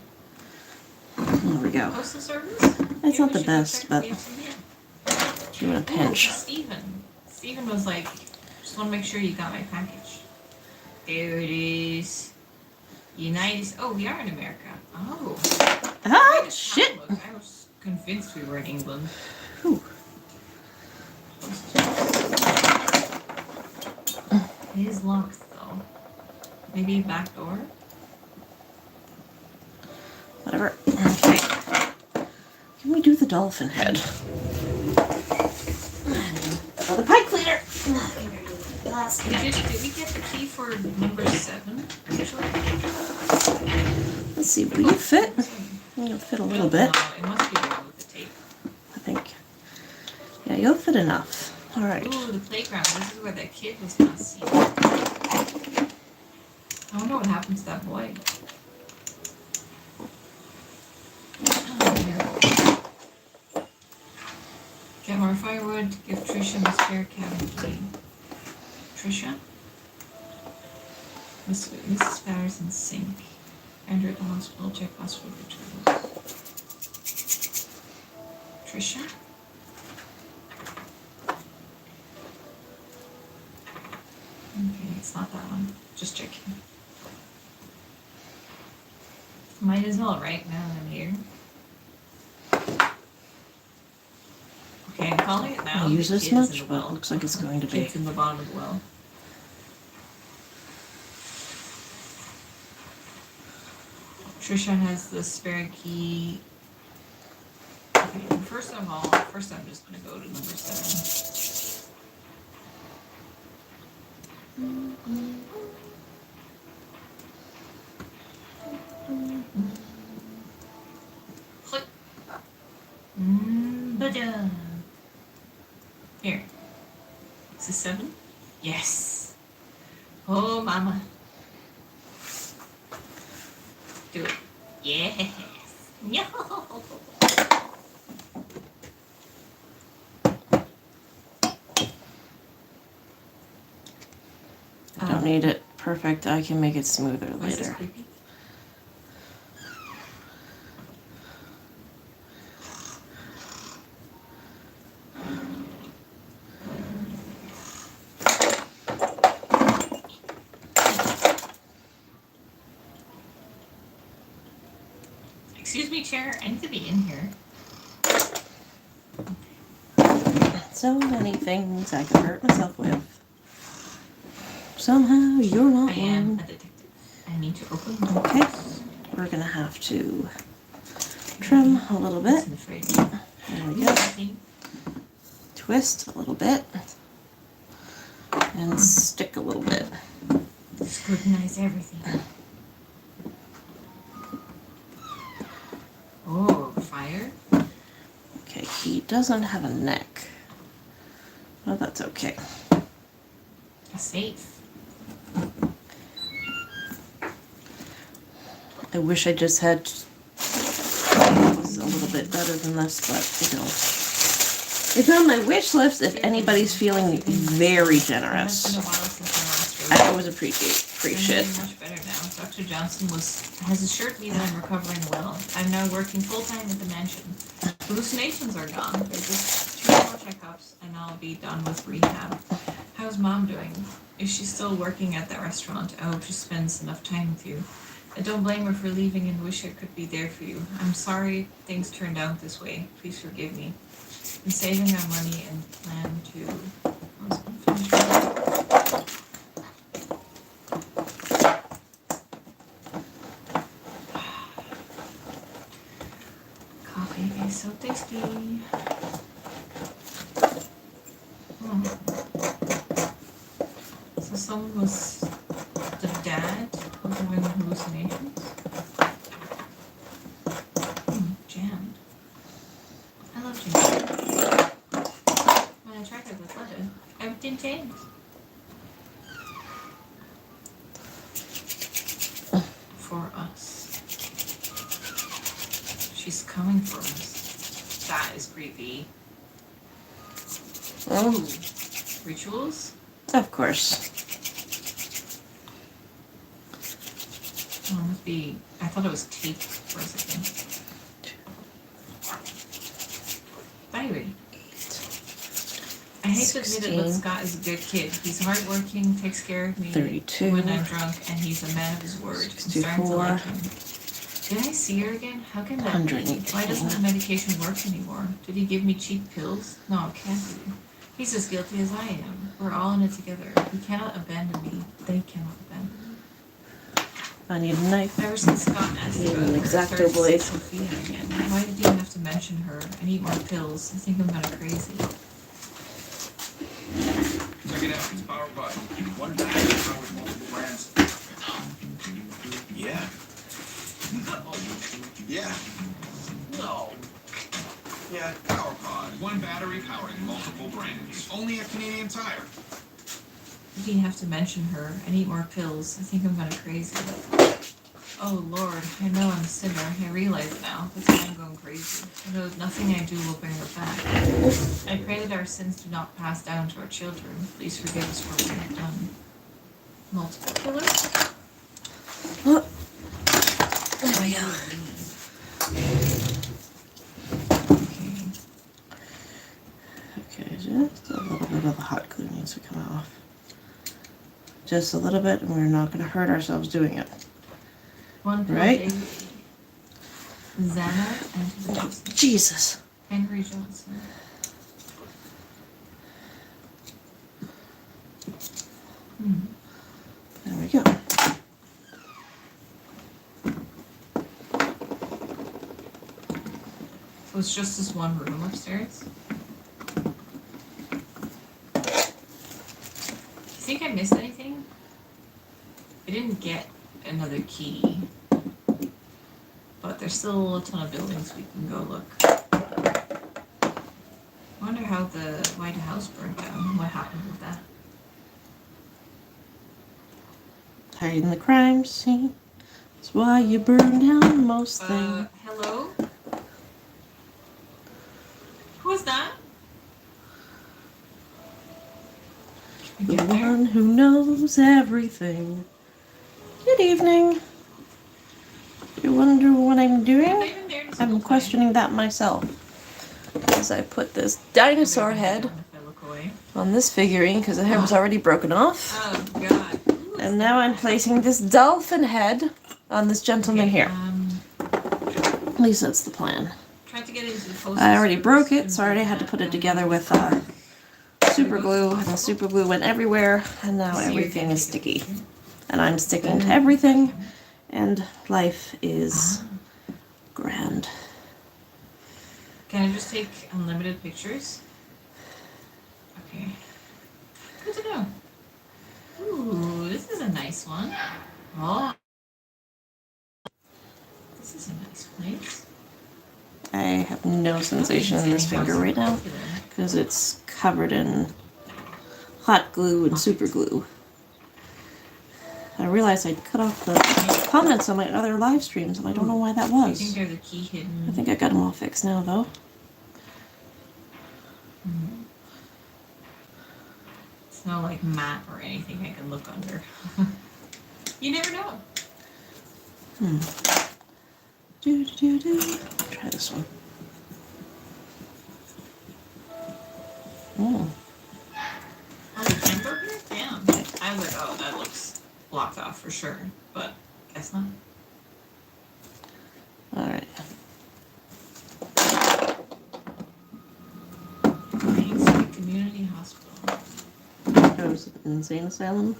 There we go. Postal service? It's Maybe not we the should go best, check but the FCM. you want a pinch. Steven. Steven was like, just want to make sure you got my package. There it is. United. Oh, we are in America. Oh. Ah, Wait, shit! look, I was convinced we were in England. Whew. It is locked though. Maybe back door? Whatever. Okay. Can we do the dolphin head? Oh, the pipe cleaner! Did we get the key for number 7? Actually? Let's see, will you fit? You'll fit a little bit, No, it must be wrong with the tape. I think. Yeah, you'll fit enough. Alright. Ooh, the playground. This is where that kid was last seen. I wonder what happened to that boy. Get more firewood. Give Trisha the spare cabin key. Trisha? Mrs. Patterson's sink. Enter at the hospital. Check hospital returns. Trisha? Okay, it's not that one. Just checking. Might as well, right? Now that I'm here. Okay, I'm calling it now. I'll use The this kid is in much, the but well. it looks like it's going to be. Kid's in the bottom of the well. Trisha has the spare key. Okay, first of all, I'm just gonna go to number 7. Click. Ba-da. Here. Is this 7? Yes. Oh, mama. Do it. Yes. No. I don't need it perfect. I can make it smoother Was this later. creepy? Excuse me, chair. I need to be in here. So many things I could hurt myself with. Somehow you're not I am one. a detective. I need to open the Okay. box. We're gonna have to trim a little bit. It's in the fridge. There we go. Okay. Twist a little bit. And stick a little bit. Scrutinize everything. Oh, fire? Okay, he doesn't have a neck. Well, that's okay. A safe. I wish I just had it was a little bit better than this, but you know. It's on my wish list if anybody's feeling very It's been generous. a while since I last so I always appreciate I'm doing much better now. Dr. Johnson has assured me that I'm recovering well. I'm now working full-time at the mansion. Hallucinations are gone. They're just 2 more checkups and I'll be done with rehab. How's Mom doing? Is she still working at that restaurant? I hope she spends enough time with you. I don't blame her for leaving and wish I could be there for you. I'm sorry things turned out this way. Please forgive me. I'm saving my money and plan to... I was gonna finish my- Coffee is so tasty. So someone was the dad was having hallucinations. Jammed. I love jam. When I tried it with butter, everything changed. For us. She's coming for us. That is creepy. Ooh. Rituals? Of course. Oh, it must be. I thought it was tape for a second. Diary. I hate to admit it, but 16. Scott is a good kid. He's hardworking, takes care of me 32. when I'm drunk, and he's a man of his word. I'm starting to like him. Did I see her again? How can that be? 118. Why doesn't the medication work anymore? Did he give me cheap pills? No, it can't be. He's as guilty as I am. We're all in it together. He cannot abandon me. They cannot abandon me. I need a knife. Ever since Scott asked Need about an her, I X-Acto started to blade. see Sophia again. Why did you have to mention her? I need more pills. I think I'm gonna crazy. Check it out. It's powered by one battery powered multiple brands. Yeah. No. Yeah. No. Yeah, PowerPod. One battery powering multiple brands. Only at Canadian Tire. You didn't have to mention her. I need more pills. I think I'm gonna crazy. Oh Lord, I know I'm a sinner. I realize it now. That's why I'm going crazy. I know nothing I do will bring her back. I pray that our sins do not pass down to our children. Please forgive us for what we have done. Multiple killers? There we go. Okay. Okay, just a little bit of the hot glue needs to come off. Just a little bit, and we're not going to hurt ourselves doing it. One pill Right. daily. Xana and the Jesus. Henry Johnson. There we go. So it's just this one room upstairs? You think I missed anything? I didn't get another key. But there's still a ton of buildings we can go look. I wonder how the White House burnt down. What happened with that? Hiding the crime scene. That's why you burn down most things. Hello? Who's that? Can The I get there? one who knows everything. Good evening. You wonder what I'm Have doing? they been there this whole I'm time? questioning that myself. As I put this dinosaur If head I look away. on this figurine because the head was already broken off. Oh God. Who is And now I'm that? placing this dolphin head on this gentleman Okay, here. At least that's the plan. Tried to get into the post. I already broke it, so I already had to put it together with super glue, and the super glue went everywhere, and now everything is sticky. And I'm sticking to everything, and life is grand. Can I just take unlimited pictures? Okay. Good to know. Ooh, this is a nice one. Oh. This is a nice place. I have no sensation in this finger right now because it's covered in hot glue and super glue. I realized I'd cut off the comments on my other live streams, and I don't know why that I think was. there's a key hidden. I think I got them all fixed now, though. It's no like mat or anything I can look under. You never know. Try this one. Mm. Oh, the hamburger? Damn. I was like, oh, that looks blocked off for sure, but guess not. All right. Main Street Community Hospital. Goes to the insane asylum.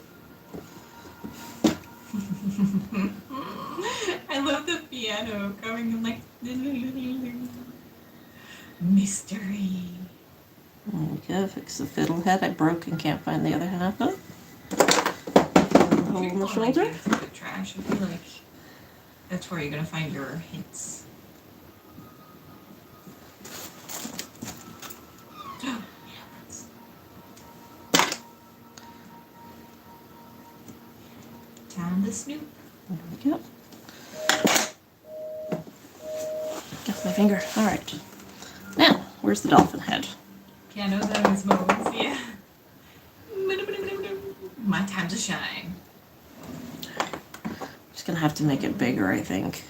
I love the piano coming in like mystery. There we go. Fix the fiddle head I broke and can't find the other half of. The hole in the shoulder. Like the trash. I feel like that's where you're gonna find your hints. Time to snoop. There we go. Get my finger. All right. Now, where's the dolphin head? Pianos and his moments, yeah. My time to shine. Just gonna have to make it bigger, I think.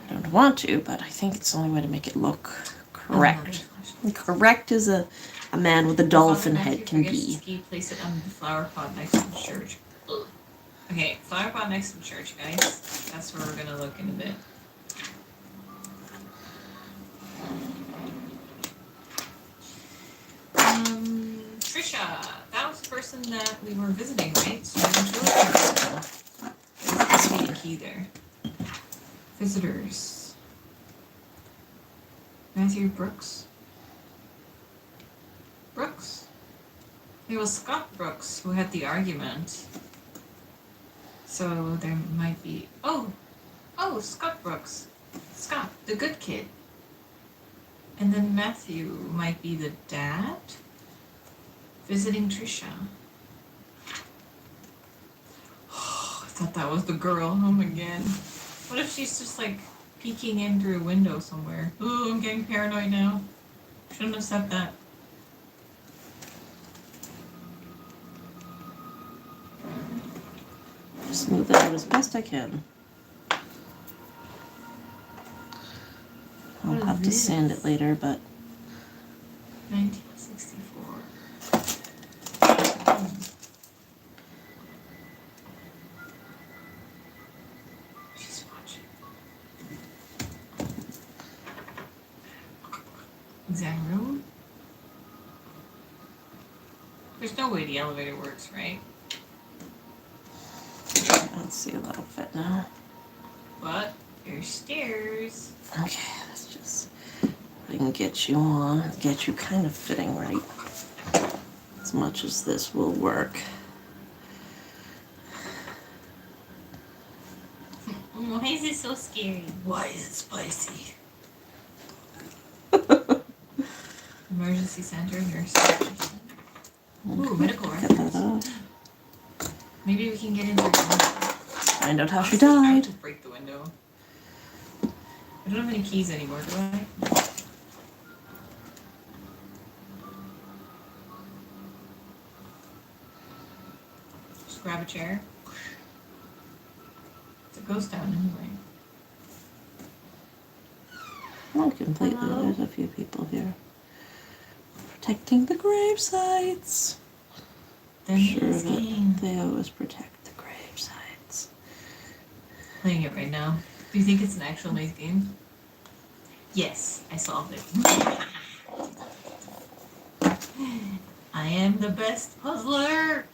I don't want to, but I think it's the only way to make it look correct. Correct as a man with a dolphin head can be. Ski, place it on the flower pot next to the church. Ugh. Okay, flower pot next to the church, guys. That's where we're gonna look in a bit. Trisha, that was the person that we were visiting, right? So let's see the key there. Visitors. Matthew Brooks. Brooks? It was Scott Brooks who had the argument. So there might be... Oh, Scott Brooks. Scott, the good kid. And then Matthew might be the dad? Visiting Trisha. Oh, I thought that was the girl home again. What if she's just like peeking in through a window somewhere? Ooh, I'm getting paranoid now. Shouldn't have said that. Smooth it out as best I can. I'll have to sand it later, but 1964. She's watching. Exam room? There's no way the elevator works, right? let's see if that'll fit now. But there's stairs. Okay, let's just, I can get you on, get you kind of fitting right. As much as this will work. Why is it so scary? Why is it spicy? Emergency center, nurse. Ooh, medical Get that records. off. Maybe we can get into the window. Find out how she I died. have to break the window. I don't have any keys anymore, do I? Just grab a chair. It's a ghost town anyway. Not completely. Hello? There's a few people here. Protecting the grave sites. Then Sure this that game. they always protect the grave sites. Playing it right now. Do you think it's an actual maze game? Yes, I solved it. I am the best puzzler.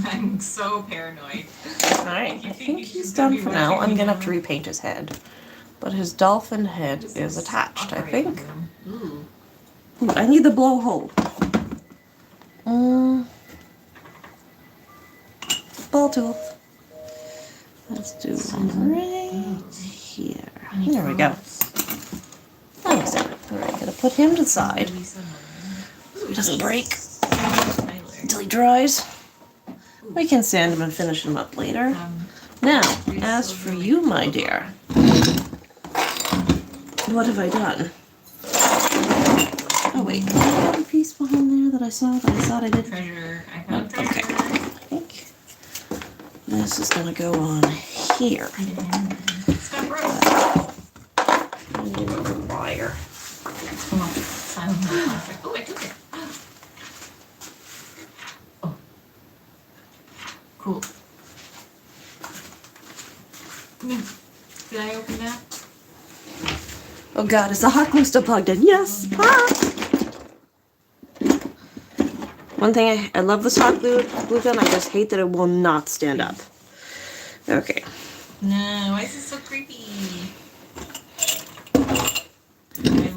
I'm so paranoid. Alright, I think he's done for now. I'm gonna have to repaint his head. But his dolphin head is attached, I think. Ooh. Ooh, I need the blowhole. Ball tool. Let's do one right here. There we go. Thanks. Alright, gonna put him to the side so he doesn't break until he dries. We can sand him and finish him up later. Now, as for you, my dear, What have I done? Oh wait, did I have a piece behind there that I saw that I thought I did? Treasure. I found treasure. Okay. I think this is gonna go on here. It's got rope. Wire. Come on. Sign the contract. Oh, I took it. Oh. Cool. Did I open that? Oh god, is the hot glue still plugged in? Yes! Ah! One thing, I love this hot glue gun, I just hate that it will not stand up. Okay. No, why is it so creepy?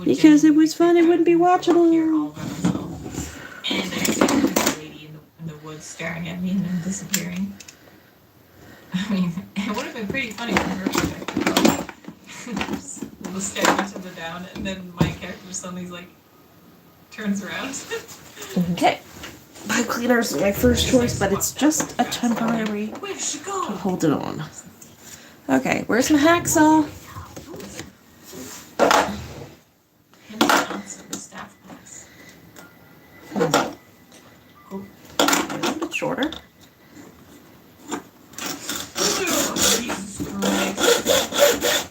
Because it was fun, it wouldn't be watchable. Here all by myself. And I see a lady in the woods staring at me and then disappearing. I mean, it would have been pretty funny from her perspective. We'll stare each other down, and then my character suddenly like turns around. Okay. Pipe cleaner is my first choice, but it's just a temporary Where did she go? to hold it on. Okay, where's my hacksaw? Henry Johnson, the staff pass. Cool. A bit shorter. Jesus Christ.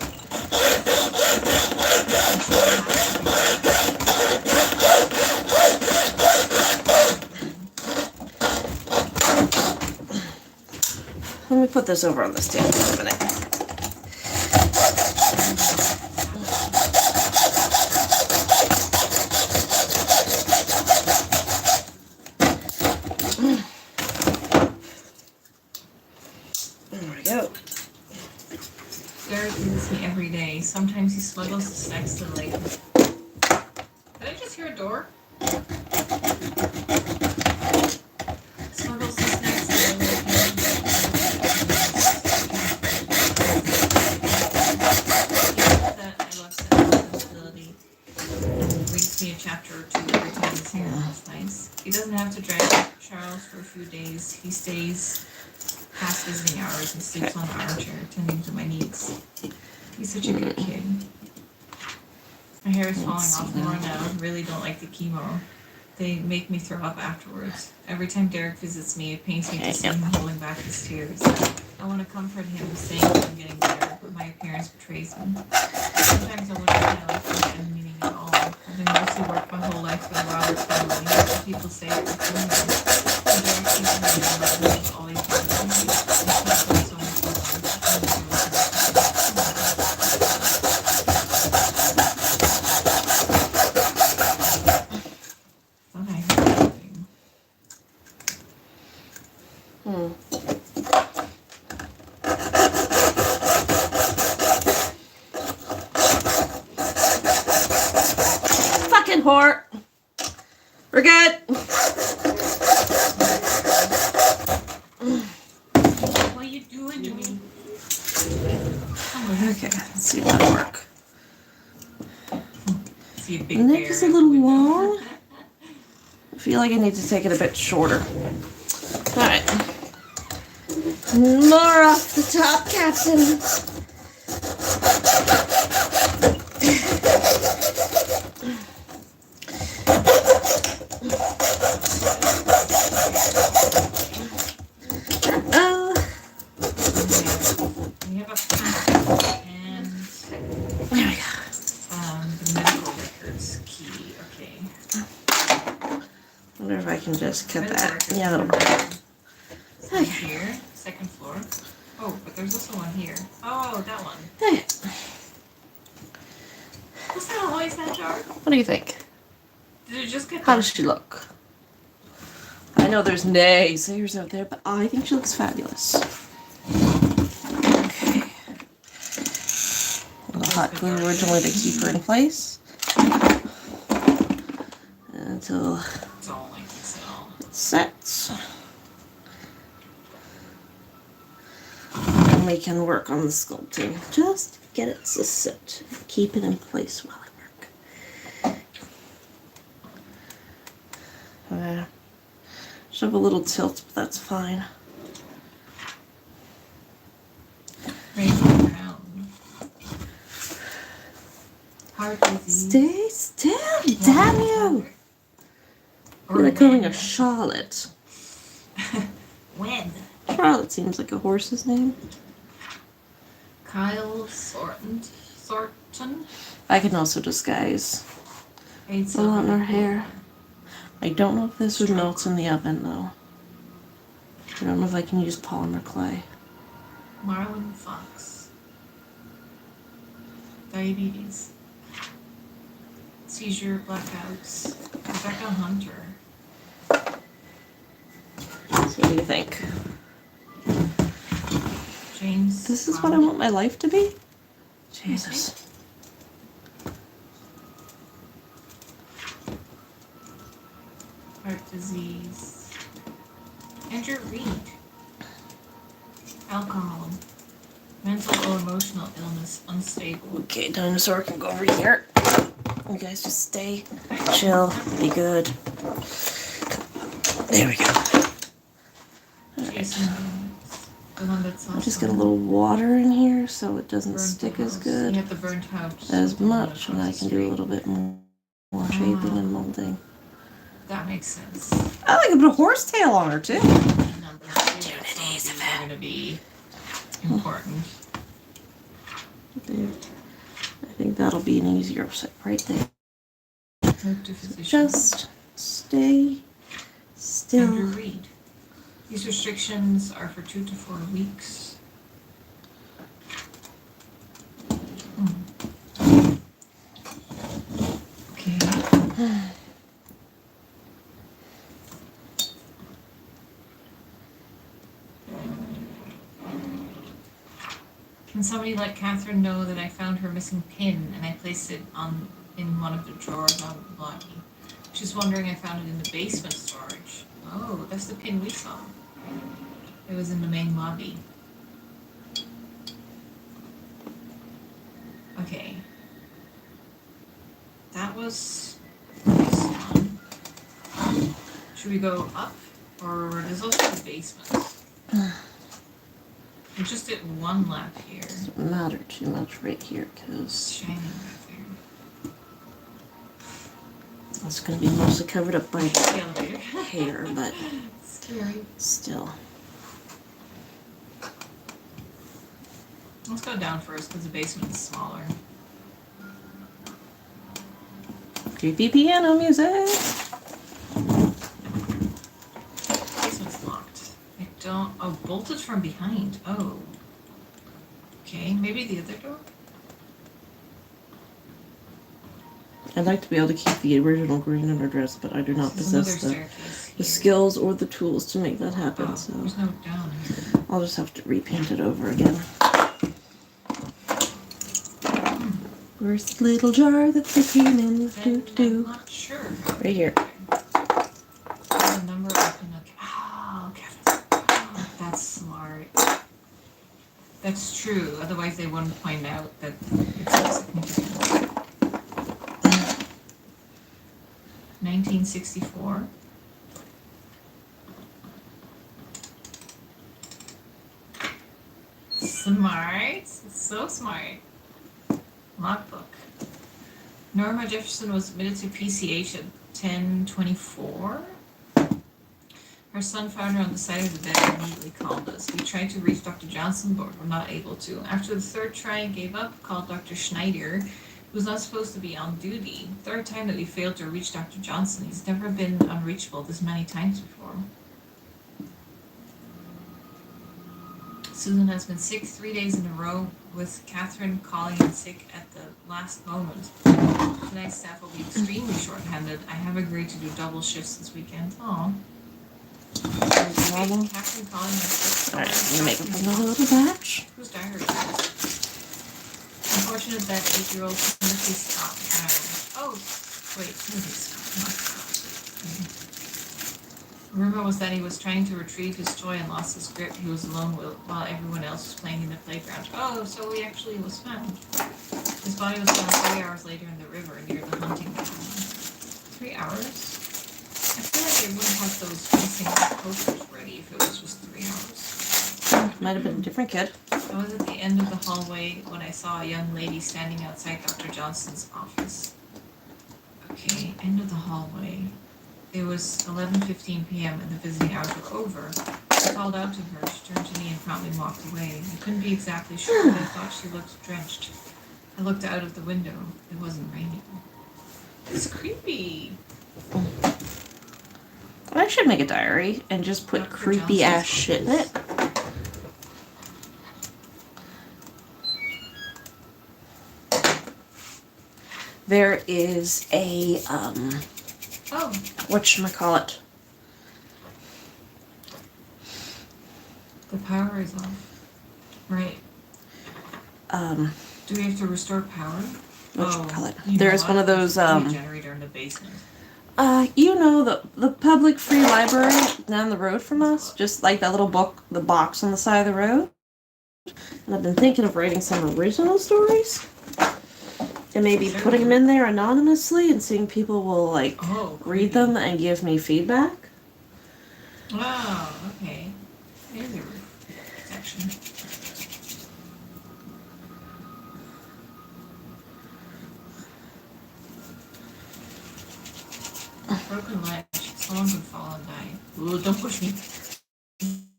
Let me put this over on the stand for a minute. There we go. Derek visits me every day. Sometimes he smuggles the snacks to the lake. Did I just hear a door? Smuggles the snacks to the lake. I love that responsibility. Reads me a chapter or two every time he's here. That's nice. He doesn't have to drag Charles for a few days. He stays past visiting hours and sleeps on the armchair, tending to my needs. He's such a good kid. My hair is falling off more now. I really don't like the chemo. They make me throw up afterwards. Every time Derek visits me, it pains me to see him holding back his tears. I want to comfort him, saying that I'm getting better, but my appearance betrays me. Sometimes I wonder if my life has any meaning at all. I've been mostly worked my whole life for the Roberts family. Some people say it's a thing. But Derek seems to me that he's always been with me. He's put so much thought I heard something. Fucking whore. We're good. What are you doing to me? Okay, let's see if that'll work. See a big The neck bear is a at the little window. long. I feel like I need to take it a bit shorter. Alright. More off the top, Captain. Oh. We have a pink and There we go. the medical records key. Okay. Wonder if I can just cut Medical that. records Yeah, that'll key. work. It's one here, second floor. Oh, but there's also one here. Oh, that one. Okay. Was that always that jar? What do you think? Did it just get How does she look? I know there's naysayers out there, but I think she looks fabulous. Okay. A little hot glue originally to keep her in place. Until It's all like this at all. it sets. And we can work on the sculpting. Just get it to sit. Keep it in place while I work. Should have a little tilt, but that's fine. Ready to go around. Heart disease. Stay still, damn you! Or They're calling her when. Charlotte. When? Charlotte seems like a horse's name. Kyle Thornton. I can also disguise AIDS a lot in her over- hair. I don't know if this would melt in the oven though. I don't know if I can use polymer clay. Marlon Fox. Diabetes. Seizure, blackouts. Rebecca Hunter. So what do you think? James. This is what I Brown. want my life to be? Jesus. Heart disease. Andrew Reed. Alcohol. Mental or emotional illness, unstable. Okay, dinosaur can go over here. You guys just stay, chill, be good. There we go. Jason Jones. The one that's I'll just get a little water in here so it doesn't burnt stick as house. good You have the burnt house. as much, and I across can the do a street. little bit more shaping and molding. That makes sense. I like to put a horsetail on her too. Number two, these are going to be important. There. I think that'll be an easier set right there. Note to physician. Just stay still. Andrew Reed. These restrictions are for 2 to 4 weeks. Okay. Can somebody let Catherine know that I found her missing pin and I placed it in one of the drawers on Blondie? She's wondering I found it in the basement storage. Oh, that's the pin we saw. It was in the main lobby. Okay. That was this one. Should we go up? Or there's also the basement. We just did one lap here. Doesn't matter too much right here It's because shining right there. it's going to be mostly covered up by The elevator. hair, but Scary. still. Let's go down first because the basement is smaller. Creepy piano music. Basement's locked. I don't. Oh, bolted from behind. Oh. Okay, maybe the other door? I'd like to be able to keep the original green in her dress, but I do not There's another possess staircase the here. skills or the tools to make that happen, Oh, so there's no down here. I'll just have to repaint it over again. Where's the little jar that they came in with? Then Do I'm not sure. right here. The number open. Okay. Oh, Kevin. Oh, that's smart. That's true. Otherwise, they wouldn't point out that it's significant. 1964. Smart. So smart. Logbook. Norma Jefferson was admitted to PCH at 10:24. Her son found her on the side of the bed and immediately called us. We tried to reach Dr. Johnson, but were not able to. After the third try and gave up, called Dr. Schneider, who was not supposed to be on duty. Third time that we failed to reach Dr. Johnson. He's never been unreachable this many times before. Susan has been sick 3 days in a row, with Catherine calling in sick at the last moment. Tonight's staff will be extremely short-handed. I have agreed to do double shifts this weekend. Aw. Normal. Catherine calling in sick. Alright, let me make up another little batch. Whose diary is this? Unfortunate that 8-year-old Timothy Scott drowned. Oh, wait, Timothy Scott, not Scott. Rumor was that he was trying to retrieve his toy and lost his grip. He was alone while everyone else was playing in the playground. Oh, so he actually was found. His body was found 3 hours later in the river near the hunting ground. 3 hours? I feel like they wouldn't have those missing posters ready if it was just 3 hours. Might have been a different kid. I was at the end of the hallway when I saw a young lady standing outside Dr. Johnson's office. Okay, end of the hallway. It was 11:15 p.m. and the visiting hours were over. I called out to her. She turned to me and promptly walked away. I couldn't be exactly sure, but I thought she looked drenched. I looked out of the window. It wasn't raining. It's creepy. I should make a diary and just put Dr. creepy ass Johnson's shit in it. There is a Oh, whatchamacallit. the power is off. Right. Do we have to restore power? Whatchamacallit. You know There's what? one of those There's a generator in the basement. you know the public free library down the road from us, just like that little book, the box on the side of the road. And I've been thinking of writing some original stories, and maybe putting them in there anonymously and seeing people will like Oh, read them and give me feedback. Oh, okay. There's a section. Broken ledge. Someone could fall and die. Ooh, don't push me.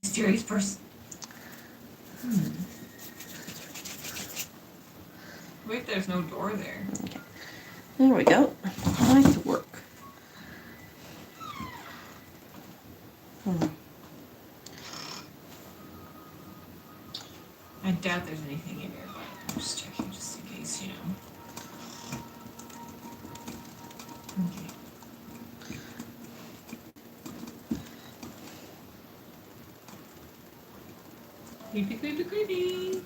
Mysterious person. Wait, there's no door there. There we go. I like to work. I doubt there's anything in here, but I'm just checking just in case, you know. Okay. Creepy, creepy, creepy.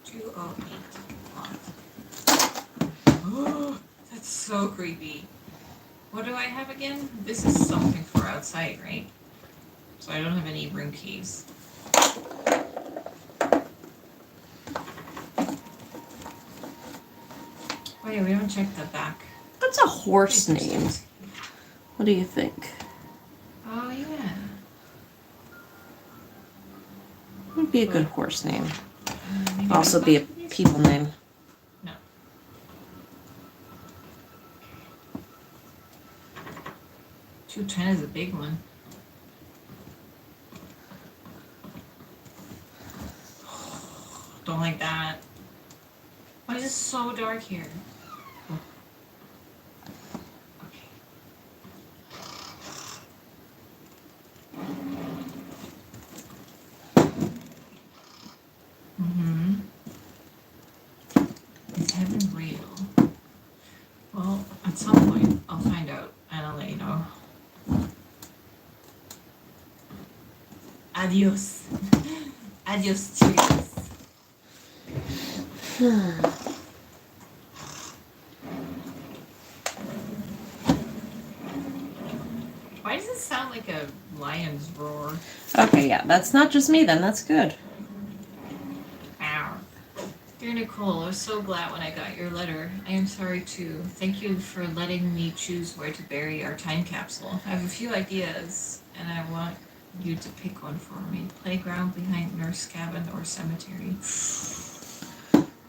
208. Oh, that's so creepy. What do I have again? This is something for outside, right? So I don't have any room keys. Oh yeah, we haven't checked the back. That's a horse name. What do you think? Oh yeah. Would be a good horse name. Maybe Also be a this- people name. No. 210 is a big one. Don't like that. Why is it so dark here? Okay. Is heaven real? Well, at some point I'll find out and I'll let you know. Adios. Adios, cheers. Why does it sound like a lion's roar? Okay, yeah, that's not just me then, that's good. Ow. Dear Nicole, I was so glad when I got your letter. I am sorry too. Thank you for letting me choose where to bury our time capsule. I have a few ideas, and I want you to pick one for me. Playground behind nurse cabin or cemetery.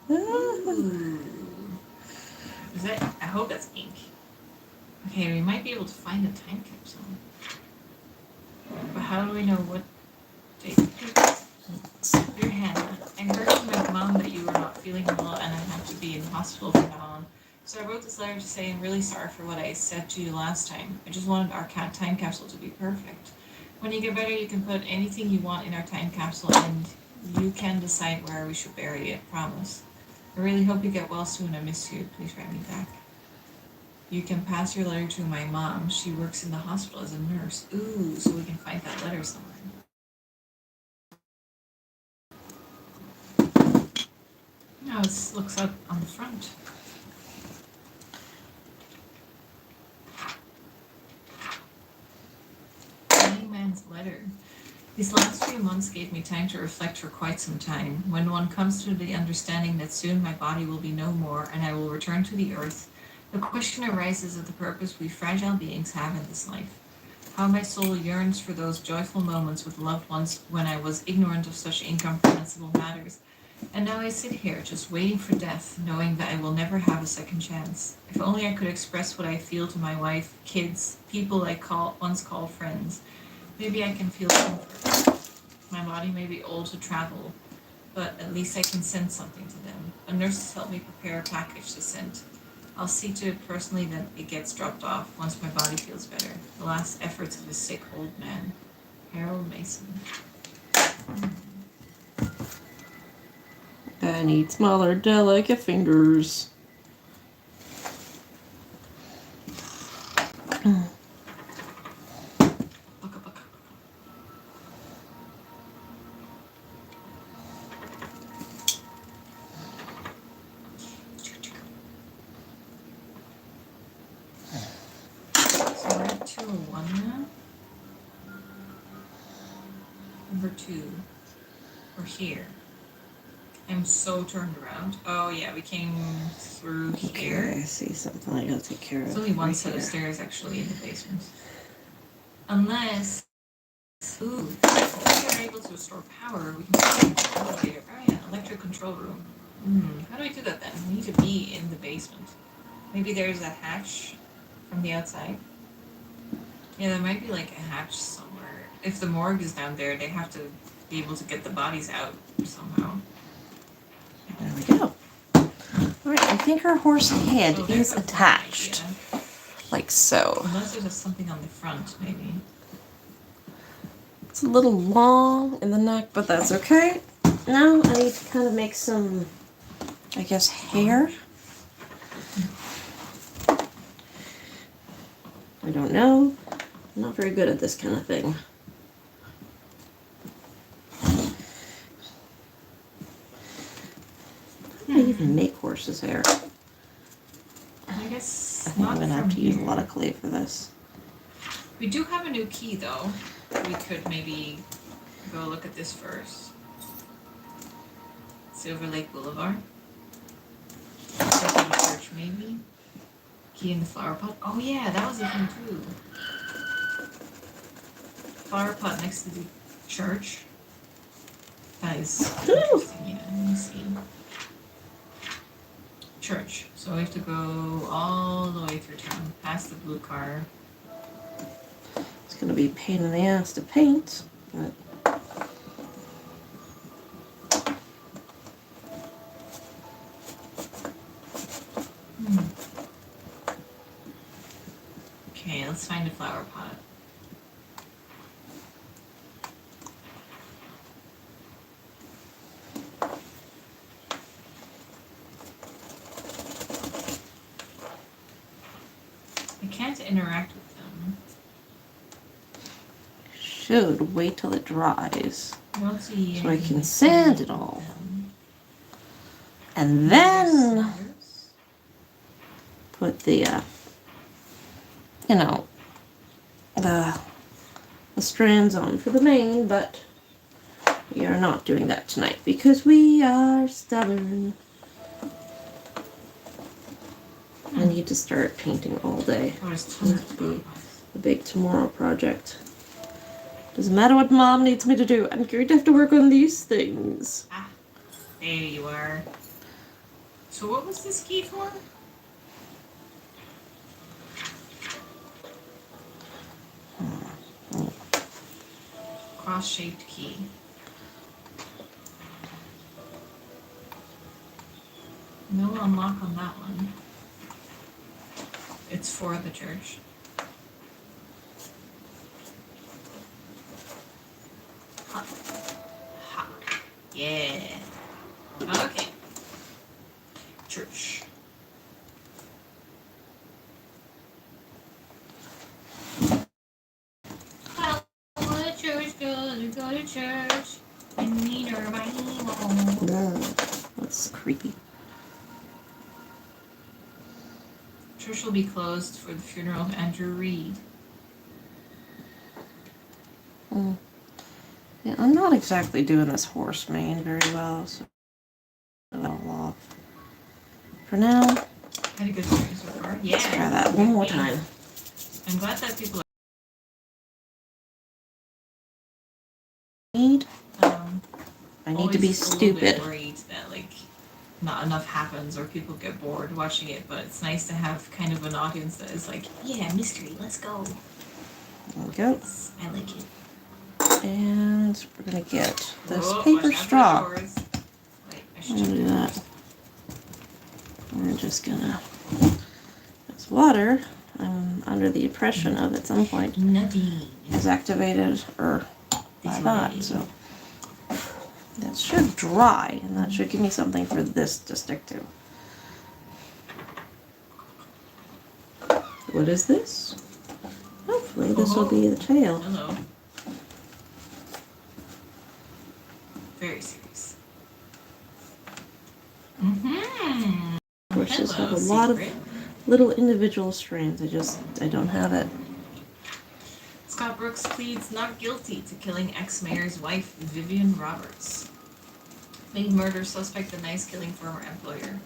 Ooh. Is that? I hope that's ink. Okay, we might be able to find the time capsule. But how do we know what date? Dear Hannah, I heard from my mom that you were not feeling well and I have to be in hospital from now on. So I wrote this letter to say I'm really sorry for what I said to you last time. I just wanted our time capsule to be perfect. When you get better, you can put anything you want in our time capsule and you can decide where we should bury it, promise. I really hope you get well soon. I miss you. Please write me back. You can pass your letter to my mom. She works in the hospital as a nurse. Ooh, so we can find that letter somewhere. Now it looks up on the front. Hangman's letter. These last few months gave me time to reflect for quite some time. When one comes to the understanding that soon my body will be no more and I will return to the earth, the question arises of the purpose we fragile beings have in this life. How my soul yearns for those joyful moments with loved ones when I was ignorant of such incomprehensible matters. And now I sit here, just waiting for death, knowing that I will never have a second chance. If only I could express what I feel to my wife, kids, people I once called friends. Maybe I can feel comfort. My body may be old to travel, but at least I can send something to them. A nurse has helped me prepare a package to send. I'll see to it personally that it gets dropped off once my body feels better. The last efforts of a sick old man. Harold Mason. I need smaller, delicate fingers. Bucka, bucka. So we're at 201 now. Number 2. We're here. I'm so turned around. Oh yeah, we came through here. Okay, I see something I gotta take care of. There's only one right set of here. stairs actually in the basement. Unless, ooh, if we are able to restore power, we can start the elevator. Oh yeah, electric control room. How do we do that then? We need to be in the basement. Maybe there's a hatch from the outside. Yeah, there might be like a hatch somewhere. If the morgue is down there, they have to be able to get the bodies out somehow. There we go. Alright, I think our horse head Oh, is there's a one attached. idea. Like so. Unless there's something on the front, maybe. It's a little long in the neck, but that's okay. Now I need to kind of make some, I guess, hair. I don't know. I'm not very good at this kind of thing. How do I even make horse's hair? I guess I think I'm not gonna have from to use a here. lot of clay for this. We do have a new key though. We could maybe go look at this first. Silver Lake Boulevard. Second church maybe. Key in the flower pot. Oh yeah, that was a thing too. Flower pot next to the church. That is interesting, yeah. Let me see. Church. So we have to go all the way through town, past the blue car. It's gonna be a pain in the ass to paint, but Okay, let's find a flower pot. I can't interact with them. should wait till it dries. I don't see So I anything can to sand do it all. with them. And then There's put the, the strands on for the mane, but we are not doing that tonight because we are stubborn. I need to start painting all day. Oh, there's tons Must of be flower pots. a big tomorrow project. Doesn't matter what mom needs me to do, I'm going to have to work on these things. Ah, there you are. So what was this key for? Cross-shaped key. No unlock on that one. It's for the church. Ha. Ha. Yeah. Okay. Church. I want a church girl to go to church and meet her Bible. Ugh, that's creepy. Church will be closed for the funeral of Andrew Reed. Yeah, I'm not exactly doing this horse mane very well, so that'll off. For now, Had a good experience so far. Yeah. let's try that one more time. I'm glad that people need. Um, I need to be always a little bit stupid. worried that like not enough happens or people get bored watching it, but it's nice to have kind of an audience that is like, yeah, mystery, let's go. There we go. I like it. And we're gonna get this Oh, paper watch out for the straw. doors. Wait, I I'm should gonna check do the that. doors. We're just gonna. This water, I'm under the impression of at some point Nothing. is activated or by This that, way. so that should dry, and that should give me something for this to stick to. What is this? Hopefully this will be the tail. Hello. Very serious. Mm-hmm. Horses Hello, have a lot of secret. little individual strands. I don't have it. Scott Brooks pleads not guilty to killing ex-mayor's wife, Vivian Roberts. Main murder suspect denies killing former employer.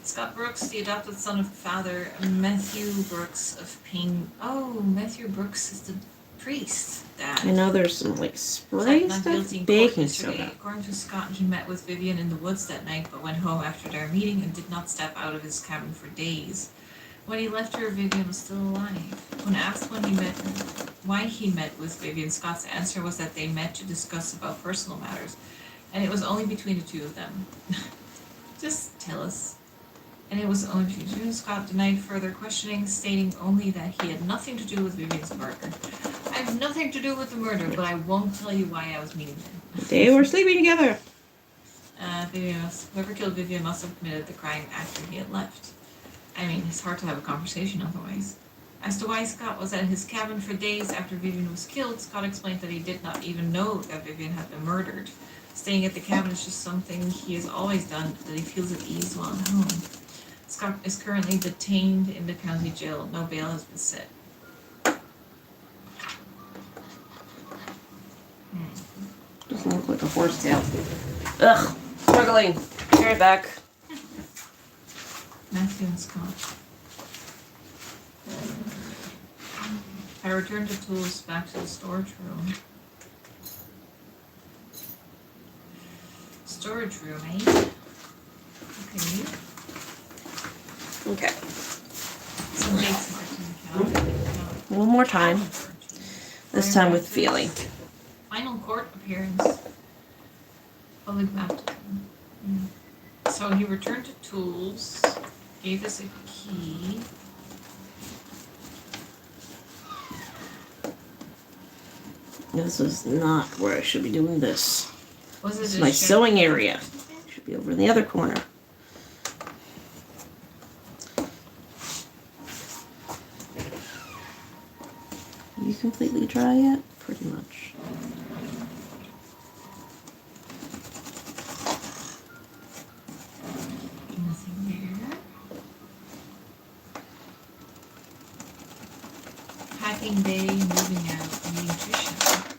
Scott Brooks, the adopted son of father Matthew Brooks of Payne. Oh, Matthew Brooks is the priest. Dad. I know there's some like spray Not stuff, guilty in court baking yesterday. soda. According to Scott, he met with Vivian in the woods that night, but went home after their meeting and did not step out of his cabin for days. When he left her, Vivian was still alive. When asked why he met with Vivian, Scott's answer was that they met to discuss about personal matters, and it was only between the two of them. Just tell us. And it was only between the two. Scott denied further questioning, stating only that he had nothing to do with Vivian's murder. I have nothing to do with the murder, but I won't tell you why I was meeting him. They were sleeping together. Whoever killed Vivian must have committed the crime after he had left. I mean, it's hard to have a conversation otherwise. As to why Scott was at his cabin for days after Vivian was killed, Scott explained that he did not even know that Vivian had been murdered. Staying at the cabin is just something he has always done, that he feels at ease while at home. Scott is currently detained in the county jail. No bail has been set. Doesn't look like a horse tail. Ugh, struggling. Be right back. Matthew and Scott. I returned the tools back to the storage room. Storage room, eh? Okay. Okay. Some dates are in the calendar. One more time. This time with feeling. Final court appearance. Public baptism. So he returned to tools, gave us a key. This is not where I should be doing this. Was it This is a my shed- sewing area. Should be over in the other corner. Are you completely dry yet? Pretty much. Nothing there. Packing day, moving out, and nutrition.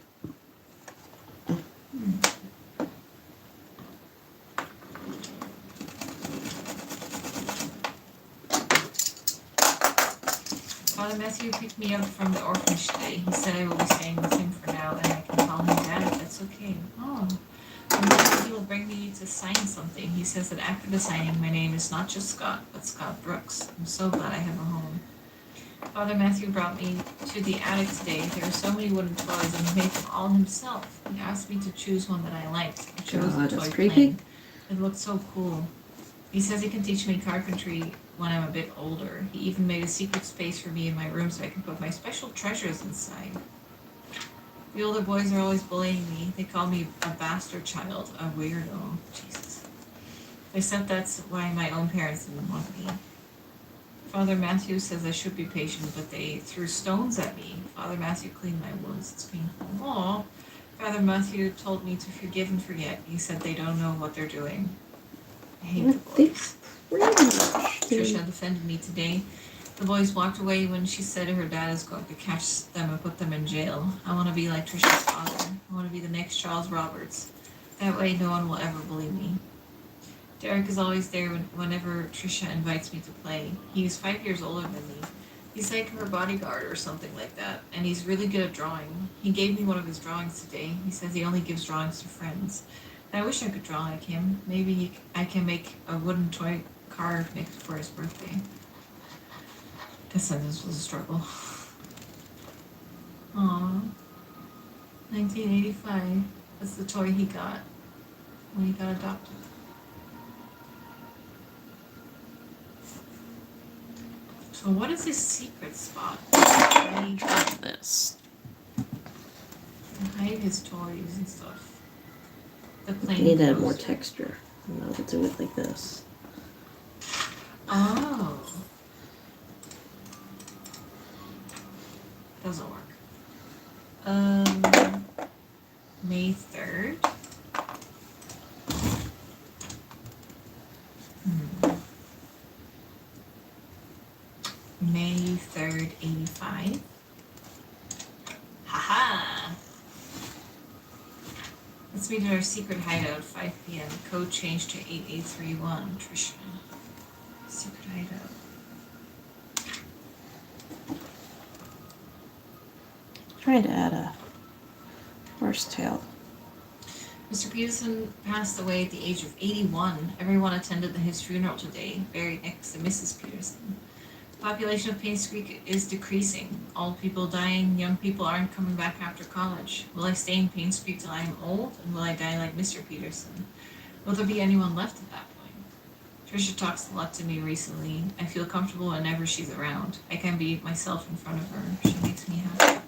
Father Matthew picked me up from the orphanage today. He said I will be staying with him for now, and I can call him Dad if that's okay. Oh. And then he will bring me to sign something. He says that after the signing, my name is not just Scott, but Scott Brooks. I'm so glad I have a home. Father Matthew brought me to the attic today. There are so many wooden toys, and he made them all himself. He asked me to choose one that I liked. I chose God, the that's toy creepy. plane. It looked so cool. He says he can teach me carpentry when I'm a bit older. He even made a secret space for me in my room so I can put my special treasures inside. The older boys are always bullying me. They call me a bastard child, a weirdo. Jesus. They said that's why my own parents didn't want me. Father Matthew says I should be patient, but they threw stones at me. Father Matthew cleaned my wounds. It's painful. Aw. Father Matthew told me to forgive and forget. He said they don't know what they're doing. I hate the boys. Trisha defended me today. The boys walked away when she said her dad is going to catch them and put them in jail. I want to be like Trisha's father. I want to be the next Charles Roberts. That way no one will ever bully me. Derek is always there whenever Trisha invites me to play. He is 5 years older than me. He's like her bodyguard or something like that, and he's really good at drawing. He gave me one of his drawings today. He says he only gives drawings to friends. And I wish I could draw like him. Maybe I can make a wooden toy car next for his birthday. This sentence was a struggle. Aww. 1985. That's the toy he got when he got adopted. So what is his secret spot? He Got this. can hide his toys and stuff. The plane Need to add more coaster. texture. You know, to do it like this. Oh. Doesn't work. May 3rd. May 3rd, 85. Haha! Let's meet at our secret hideout, 5 p.m. Code change to 8831. Trisha. Secret hideout. Trying to add a horse tail. Mr. Peterson passed away at the age of 81. Everyone attended his funeral today, buried next to Mrs. Peterson. The population of Paynes Creek is decreasing. Old people dying, young people aren't coming back after college. Will I stay in Paynes Creek till I am old, and will I die like Mr. Peterson? Will there be anyone left at that point? Trisha talks a lot to me recently. I feel comfortable whenever she's around. I can be myself in front of her. She makes me happy.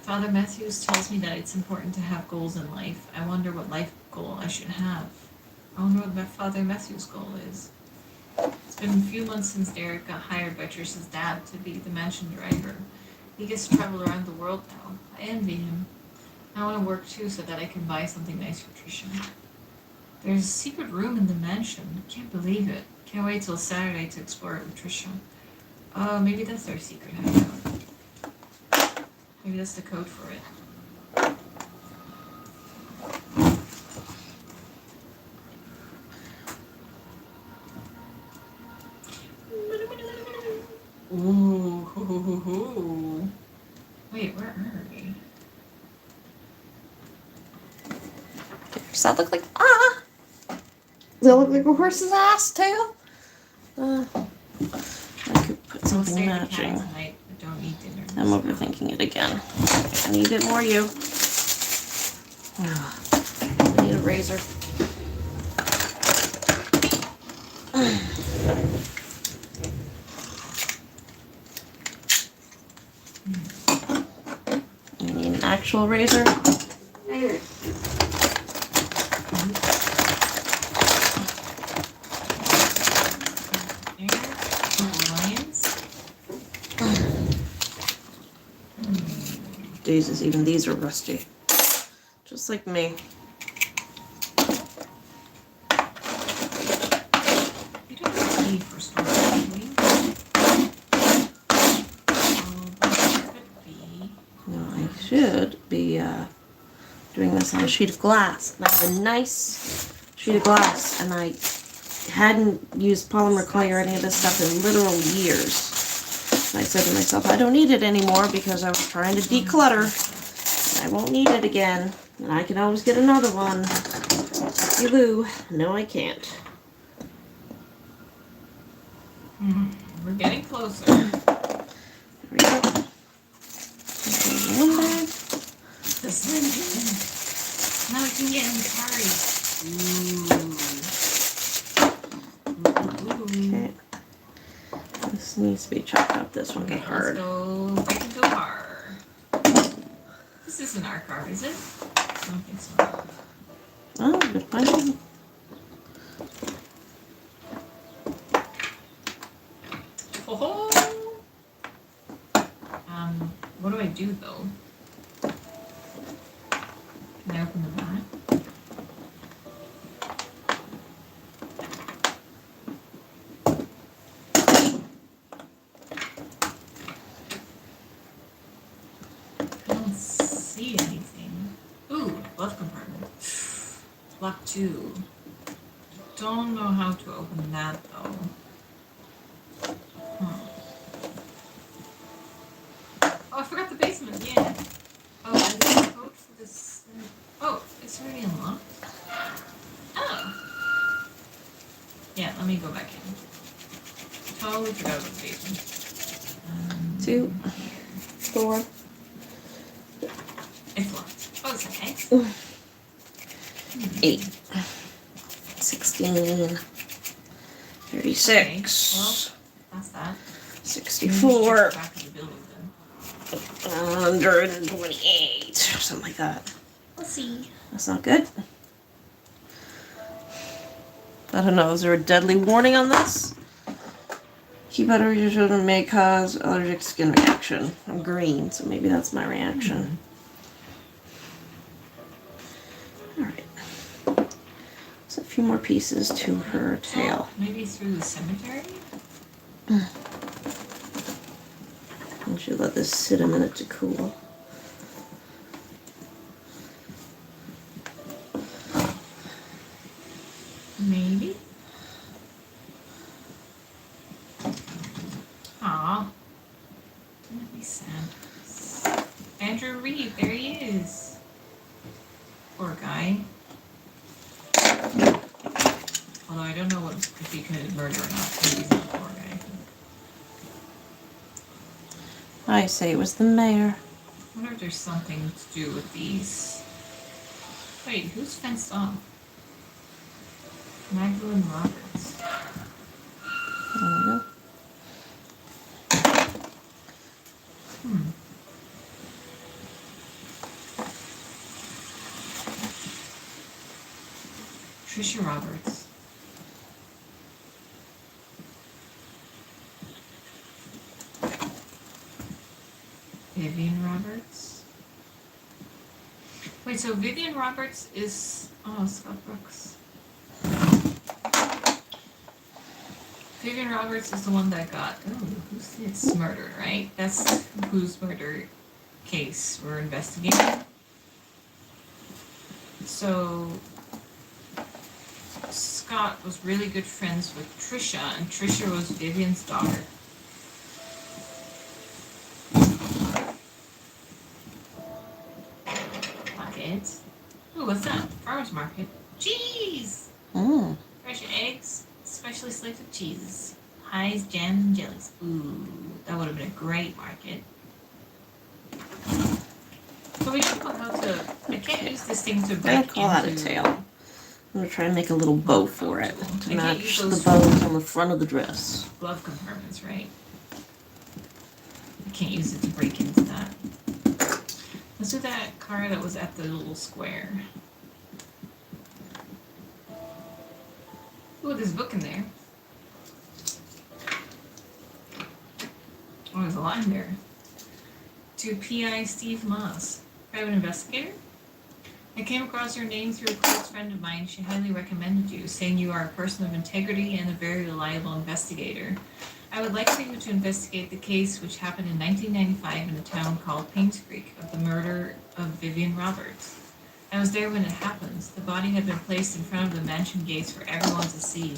Father Matthews tells me that it's important to have goals in life. I wonder what life goal I should have. I wonder what Father Matthews' goal is. It's been a few months since Derek got hired by Trisha's dad to be the mansion driver. He gets to travel around the world now. I envy him. I want to work too so that I can buy something nice for Trisha. There's a secret room in the mansion. Can't believe it. Can't wait till Saturday to explore it with Trisha. Maybe that's our secret hideout. Maybe that's the code for it. Ooh, hoo, hoo, hoo, hoo. Wait, where are we? Does that look like Does that look like a horse's ass tail? I could put I'll something stay at the matching. cabin tonight. I don't need dinner. I'm overthinking it again. I need it more, you. I need a razor. You need an actual razor? Jesus, even these are rusty. Just like me. You don't have need for storage, do you? Could be. No, I should be doing this on a sheet of glass. And I have a nice sheet of glass, and I hadn't used polymer clay or any of this stuff in literal years. And I said to myself, I don't need it anymore because I was trying to declutter. I won't need it again. And I can always get another one. Loo. No, I can't. We're getting closer. There we go. One bag. The Slim Jim. Now we can get in Curry. Ooh. Okay. This needs to be chopped up. This one got Okay, hard. let's go break into a car. This isn't our car, is it? I don't think so. Oh, good question. Ho-ho! What do I do though? Can I open the back? I don't see anything. Ooh, glove compartment. Lock 2. Don't know how to open that though. Huh. let me go back in. Totally forgot about the basement. 2, 4. It's locked. Oh, it's okay. 8, 16, 36, That's that. 64, Back of the building then. 128, something like that. Let's see. That's not good. I don't know, is there a deadly warning on this? Keep out of your children may cause allergic skin reaction. I'm green, so maybe that's my reaction. Alright. So a few more pieces to her tail. Maybe through the cemetery? I should let this sit a minute to cool. Maybe. Aw. That'd be sad. Andrew Reed, there he is. Poor guy. Although I don't know what if he committed murder or not. Maybe he's not a poor guy. I say it was the mayor. I wonder if there's something to do with these. Wait, who's fenced off? Magdalene Roberts. I don't know. Trisha Roberts. Vivian Roberts. Wait, so Vivian Roberts is Scott Brooks. Vivian Roberts is the one that got who's this murdered, right? That's whose murder case we're investigating. So Scott was really good friends with Trisha, and Trisha was Vivian's daughter. Market. Ooh, what's that? Farmer's market. Cheese! Fresh eggs, specially selected cheeses. Pies, jams, and jellies. Ooh, that would have been a great market. So we should know how to... I can't use this thing to I'm break gonna call that a into- tail. I'm gonna try and make a little bow for it to I can't match use the those bows on the front of the dress. glove compartments, right? I can't use it to break into that. Let's do that car that was at the little square. Ooh, there's a book in there. Oh, there's a line there. To P.I. Steve Moss, private investigator. I came across your name through a close friend of mine. She highly recommended you, saying you are a person of integrity and a very reliable investigator. I would like for you to investigate the case which happened in 1995 in a town called Paynes Creek of the murder of Vivian Roberts. I was there when it happened. The body had been placed in front of the mansion gates for everyone to see.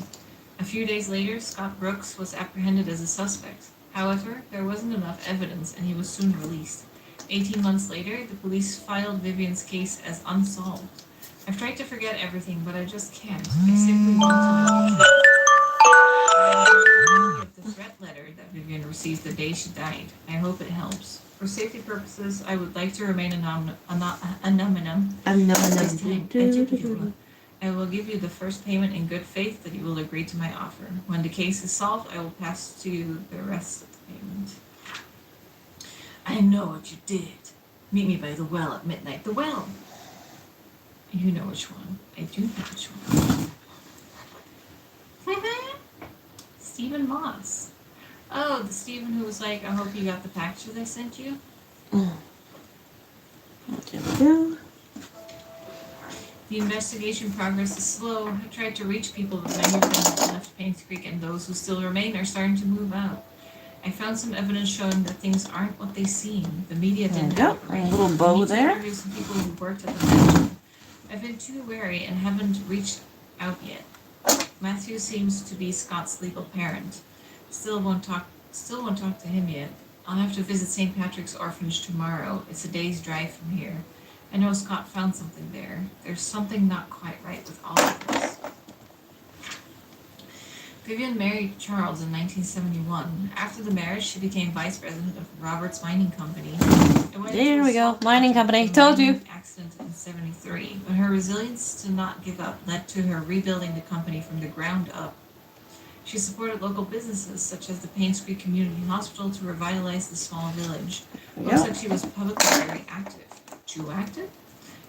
A few days later, Scott Brooks was apprehended as a suspect. However, there wasn't enough evidence and he was soon released. 18 months later, the police filed Vivian's case as unsolved. I've tried to forget everything, but I just can't. I simply want to know the threat letter that Vivian received the day she died. I hope it helps. For safety purposes, I would like to remain anonymous. I will give you the first payment in good faith that you will agree to my offer. When the case is solved, I will pass to you the rest of the payment. I know what you did. Meet me by the well at midnight. The well! You know which one. I do know which one. Stephen Moss. Oh, the Stephen who was like, I hope you got the packages I sent you. There we go. The investigation progress is slow. I tried to reach people, but many of them have left Paynes Creek, and those who still remain are starting to move out. I found some evidence showing that things aren't what they seem. The media didn't There you go. A little bow there. Interview some people who worked at the mansion. I've been too wary and haven't reached out yet. Matthew seems to be Scott's legal parent. Still won't talk to him yet. I'll have to visit St. Patrick's Orphanage tomorrow. It's a day's drive from here. I know Scott found something there. There's something not quite right with all of this. Vivian married Charles in 1971. After the marriage, she became vice president of Roberts Mining Company. It went There into a we go. slow Mining patch company. after a Told you. mining accident in 73, but her resilience to not give up led to her rebuilding the company from the ground up. She supported local businesses such as the Paynes Creek Community Hospital to revitalize the small village. Looks Yep. like she was publicly very active. Too active?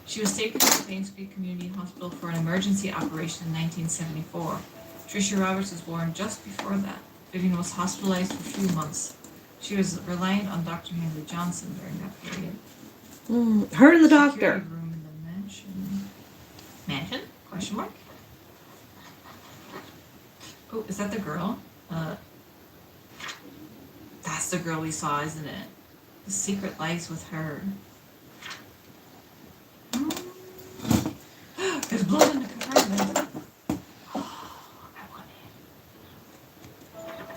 She was taken to the Paynes Creek Community Hospital for an emergency operation in 1974. Tricia Roberts was born just before that. Vivian was hospitalized for a few months. She was reliant on Dr. Henry Johnson during that period. Her and the Security doctor. room in the mansion. Mansion? Question mark? Oh, is that the girl? That's the girl we saw, isn't it? The secret lies with her. There's blood in the compartment. I want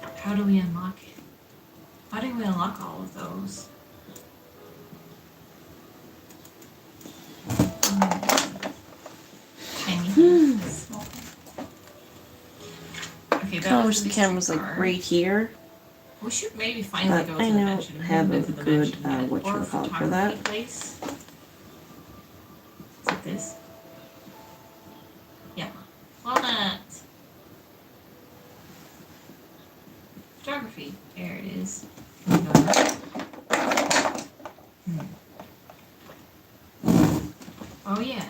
it. How do we unlock it? How do we unlock all of those? Tiny. Small. Okay, that I was wish the Mr. camera's like Carr. right here. We should maybe finally But go I to the don't mansion. We have haven't a been to the good, mansion yet. Or a whatchamacallit for photography that. place. Is it this? Yeah. Walnut. Photography. There it is. Oh yeah.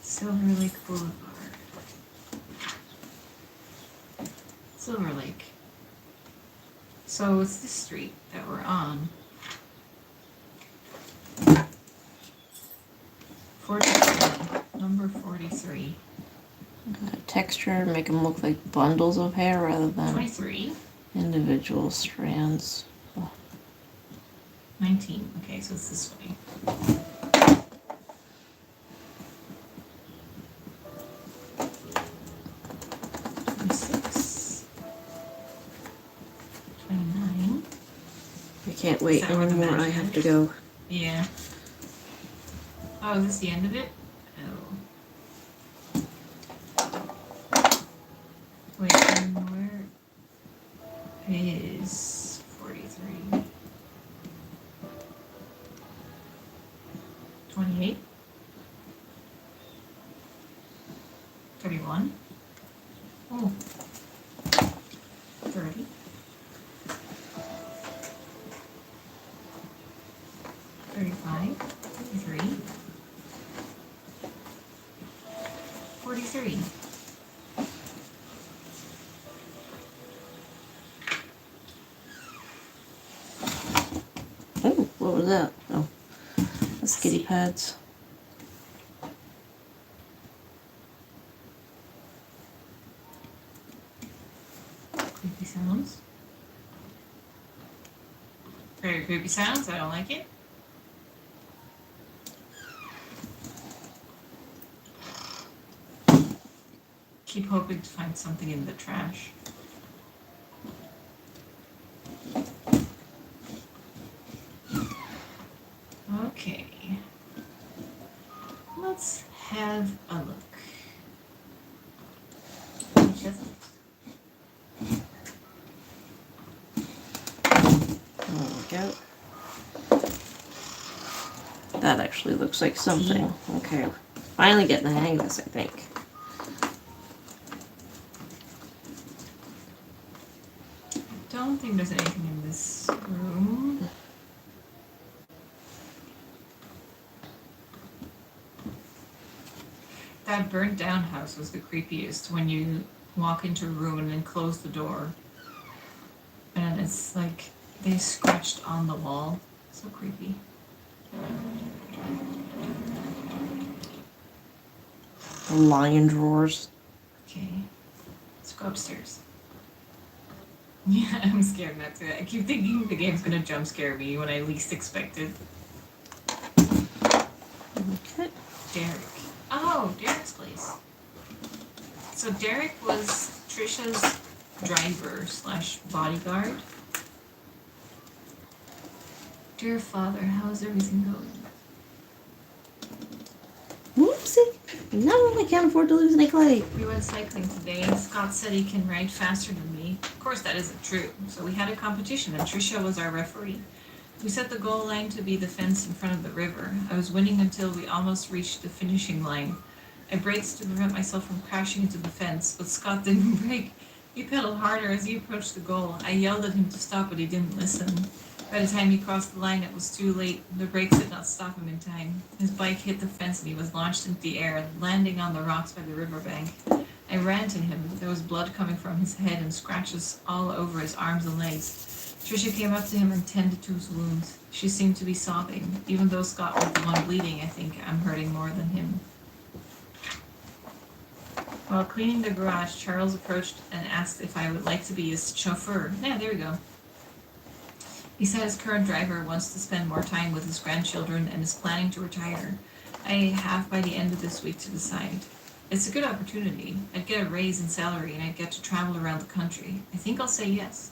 Silver Lake Boulevard. Silver Lake. So it's this street that we're on. 43. Number 43. Texture, make them look like bundles of hair rather than 23. individual strands. 19. Okay, so it's this way. I can't wait Is that where the anymore. I mansion have to is? go. Yeah. Oh, is this the end of it? Oh. Wait, and where is 43? 28? 31? Oh. 30? 35, 33, 43. Oh, what was that? Oh, the skitty pads. Creepy sounds. Very creepy sounds. I don't like it. Keep hoping to find something in the trash. Okay. Let's have a look. Just There we go. That actually looks like something. Okay, finally getting the hang of this, I think. don't think there's anything in this room. That burnt down house was the creepiest when you walk into a room and then close the door. And it's like they scratched on the wall. So creepy. The lion drawers. Okay. Let's go upstairs. Yeah, I'm scared not to. I keep thinking the game's gonna jump scare me when I least expect it. Okay. Derek. Oh, Derek's place. So Derek was Trisha's driver / bodyguard. Dear Father, how's everything going? Oopsie. No, I can't afford to lose any clay. We went cycling today. Scott said he can ride faster than me. Of course, that isn't true. So we had a competition, and Trisha was our referee. We set the goal line to be the fence in front of the river. I was winning until we almost reached the finishing line. I braked to prevent myself from crashing into the fence, but Scott didn't brake. He pedaled harder as he approached the goal. I yelled at him to stop, but he didn't listen. By the time he crossed the line, it was too late. The brakes did not stop him in time. His bike hit the fence and he was launched into the air, landing on the rocks by the riverbank. I ran to him. There was blood coming from his head and scratches all over his arms and legs. Trisha came up to him and tended to his wounds. She seemed to be sobbing. Even though Scott was the one bleeding, I think I'm hurting more than him. While cleaning the garage, Charles approached and asked if I would like to be his chauffeur. Yeah, there we go. He said his current driver wants to spend more time with his grandchildren and is planning to retire. I have by the end of this week to decide. It's a good opportunity. I'd get a raise in salary and I'd get to travel around the country. I think I'll say yes.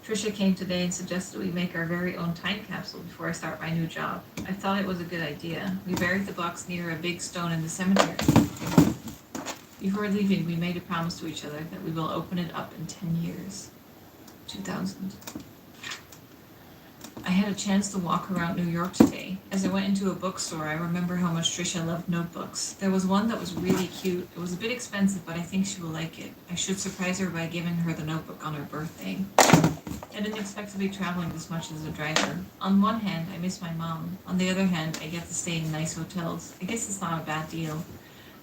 Trisha came today and suggested we make our very own time capsule before I start my new job. I thought it was a good idea. We buried the box near a big stone in the cemetery. Before leaving, we made a promise to each other that we will open it up in 10 years. 2000. I had a chance to walk around New York today. As I went into a bookstore, I remember how much Trisha loved notebooks. There was one that was really cute. It was a bit expensive, but I think she will like it. I should surprise her by giving her the notebook on her birthday. I didn't expect to be traveling this much as a driver. On one hand, I miss my mom. On the other hand, I get to stay in nice hotels. I guess it's not a bad deal.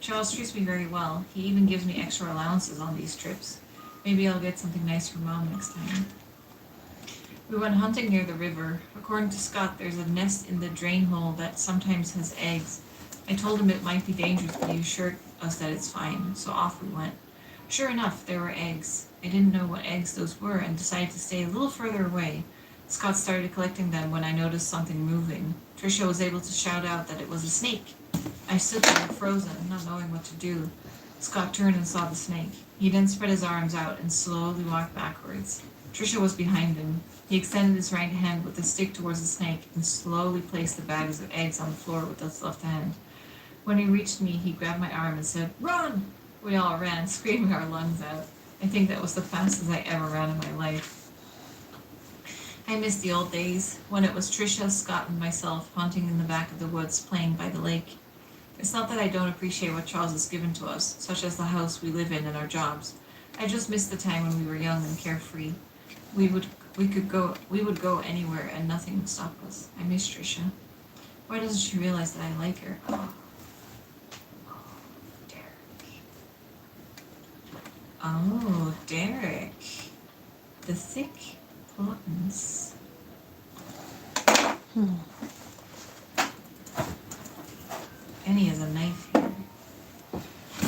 Charles treats me very well. He even gives me extra allowances on these trips. Maybe I'll get something nice for Mom next time. We went hunting near the river. According to Scott, there's a nest in the drain hole that sometimes has eggs. I told him it might be dangerous, but he assured us that it's fine, so off we went. Sure enough, there were eggs. I didn't know what eggs those were and decided to stay a little further away. Scott started collecting them when I noticed something moving. Trisha was able to shout out that it was a snake. I stood there frozen, not knowing what to do. Scott turned and saw the snake. He then spread his arms out and slowly walked backwards. Trisha was behind him. He extended his right hand with the stick towards the snake and slowly placed the bags of eggs on the floor with his left hand. When he reached me, he grabbed my arm and said, "Run!" We all ran, screaming our lungs out. I think that was the fastest I ever ran in my life. I miss the old days, when it was Trisha, Scott, and myself hunting in the back of the woods, playing by the lake. It's not that I don't appreciate what Charles has given to us, such as the house we live in and our jobs. I just miss the time when we were young and carefree. We would go anywhere and nothing would stop us. I miss Trisha. Why doesn't she realize that I like her? Oh, Derek. Oh, Derek. The thick buttons. Penny has a knife here.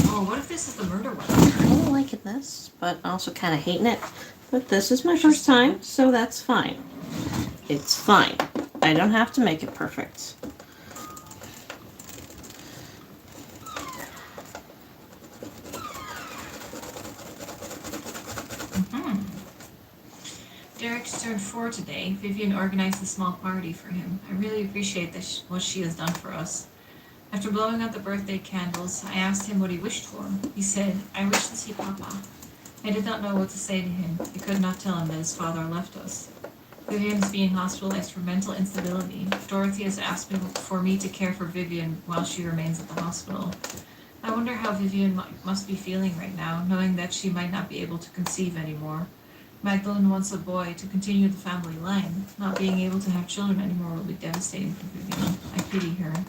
Oh, what if this is the murder one? I'm liking this, but also kind of hating it. But this is my first time, so that's fine. It's fine. I don't have to make it perfect. Derek's turned 4 today. Vivian organized a small party for him. I really appreciate what she has done for us. After blowing out the birthday candles, I asked him what he wished for. He said, "I wish to see Papa." I did not know what to say to him. I could not tell him that his father left us. Vivian is being hospitalized for mental instability. Dorothy has asked me for me to care for Vivian while she remains at the hospital. I wonder how Vivian must be feeling right now, knowing that she might not be able to conceive anymore. Magdalene wants a boy to continue the family line. Not being able to have children anymore will be devastating for Vivian. I pity her.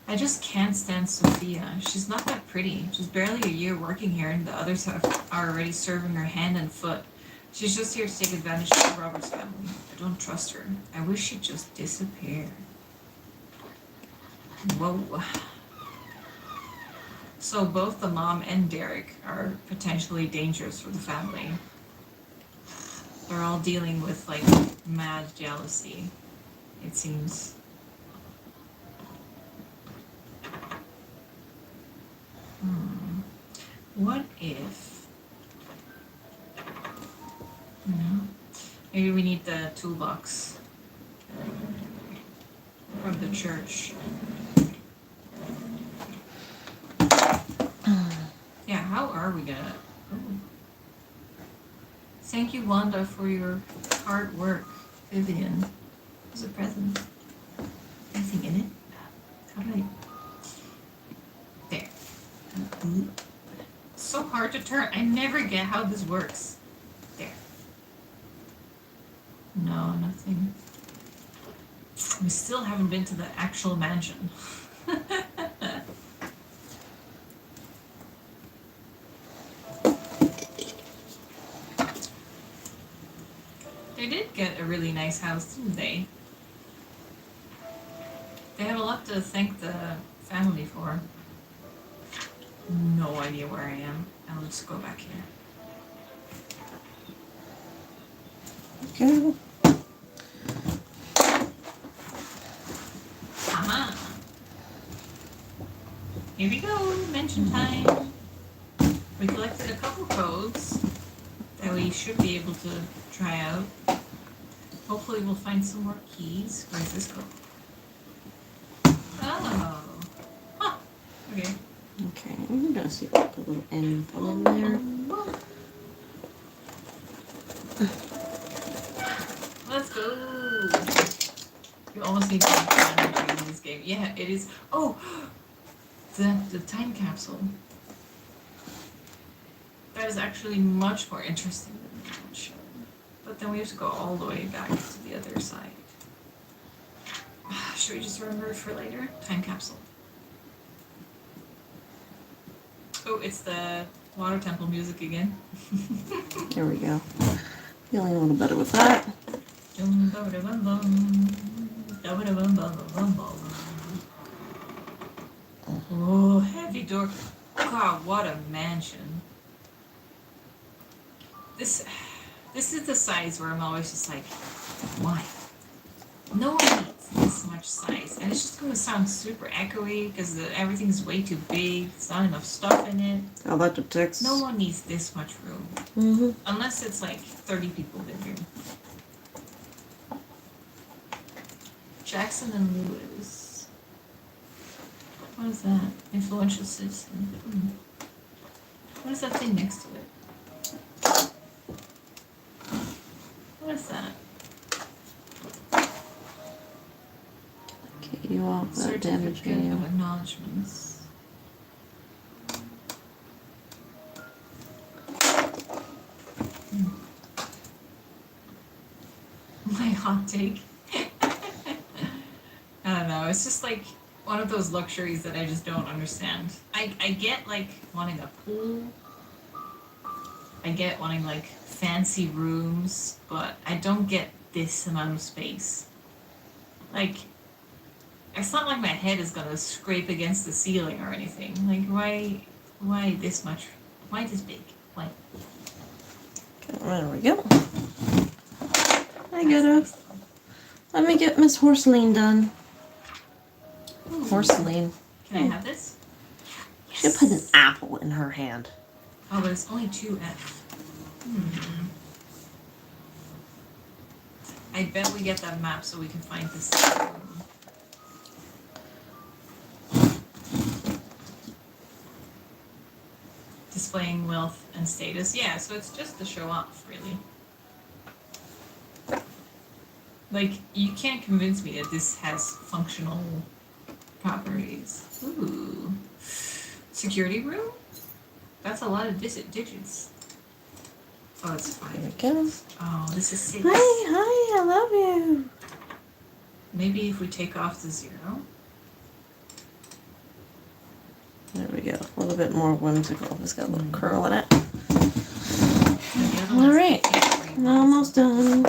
I just can't stand Sophia. She's not that pretty. She's barely a year working here and the others are already serving her hand and foot. She's just here to take advantage of Robert's family. I don't trust her. I wish she'd just disappear. Whoa. So both the mom and Derek are potentially dangerous for the family. They're all dealing with like mad jealousy, it seems. What if, maybe we need the toolbox from the church. are we gonna? Oh. Thank you, Wanda, for your hard work, Vivian. There's a present. Anything in it? How do I? There. It's so hard to turn. I never get how this works. There. No, nothing. We still haven't been to the actual mansion. They did get a really nice house, didn't they? They have a lot to thank the family for. No idea where I am. I'll just go back here. Okay. Aha! Here we go, mention time. We collected a couple codes that we should be able to try out. Hopefully we'll find some more keys. Where's this code? Oh. Huh. Okay. Okay, I'm gonna see what the little N put in there. Let's go. You almost need to be in this game. Yeah, it is. Oh, the time capsule. That is actually much more interesting than the one show. But then we have to go all the way back to the other side. Should we just remember it for later? Time capsule. Oh, it's the water temple music again. There we go. Feeling a little better with that. Oh, heavy door. God, what a mansion. This is the size where I'm always just like, why? No one needs this much size. And it's just going to sound super echoey because everything's way too big. There's not enough stuff in it. How that detects. No one needs this much room. Mm-hmm. Unless it's like 30 people live here. Jackson and Lewis. What is that? Influential citizen. What is that thing next to it? What is that? Okay, you off that damage Certificate video. of acknowledgements. My hot take. I don't know. It's just like one of those luxuries that I just don't understand. I get like wanting a pool. I get wanting like fancy rooms, but I don't get this amount of space. Like, it's not like my head is gonna scrape against the ceiling or anything. Like, why this much? Why this big? Why? There we go. I gotta. Let me get Miss Horseline done. Ooh. Horseline. Can I have this? She put an apple in her hand. Oh, but it's only 2F. I bet we get that map so we can find this room. Displaying wealth and status. Yeah, so it's just to show off, really. Like, you can't convince me that this has functional properties. Ooh. Security room? That's a lot of digits. Oh, it's There we 5. go. Oh, this is 6. Hi, I love you. Maybe if we take off the 0. There we go. A little bit more whimsical. It's got a little curl in it. And the other All one's right. the 8. Almost done.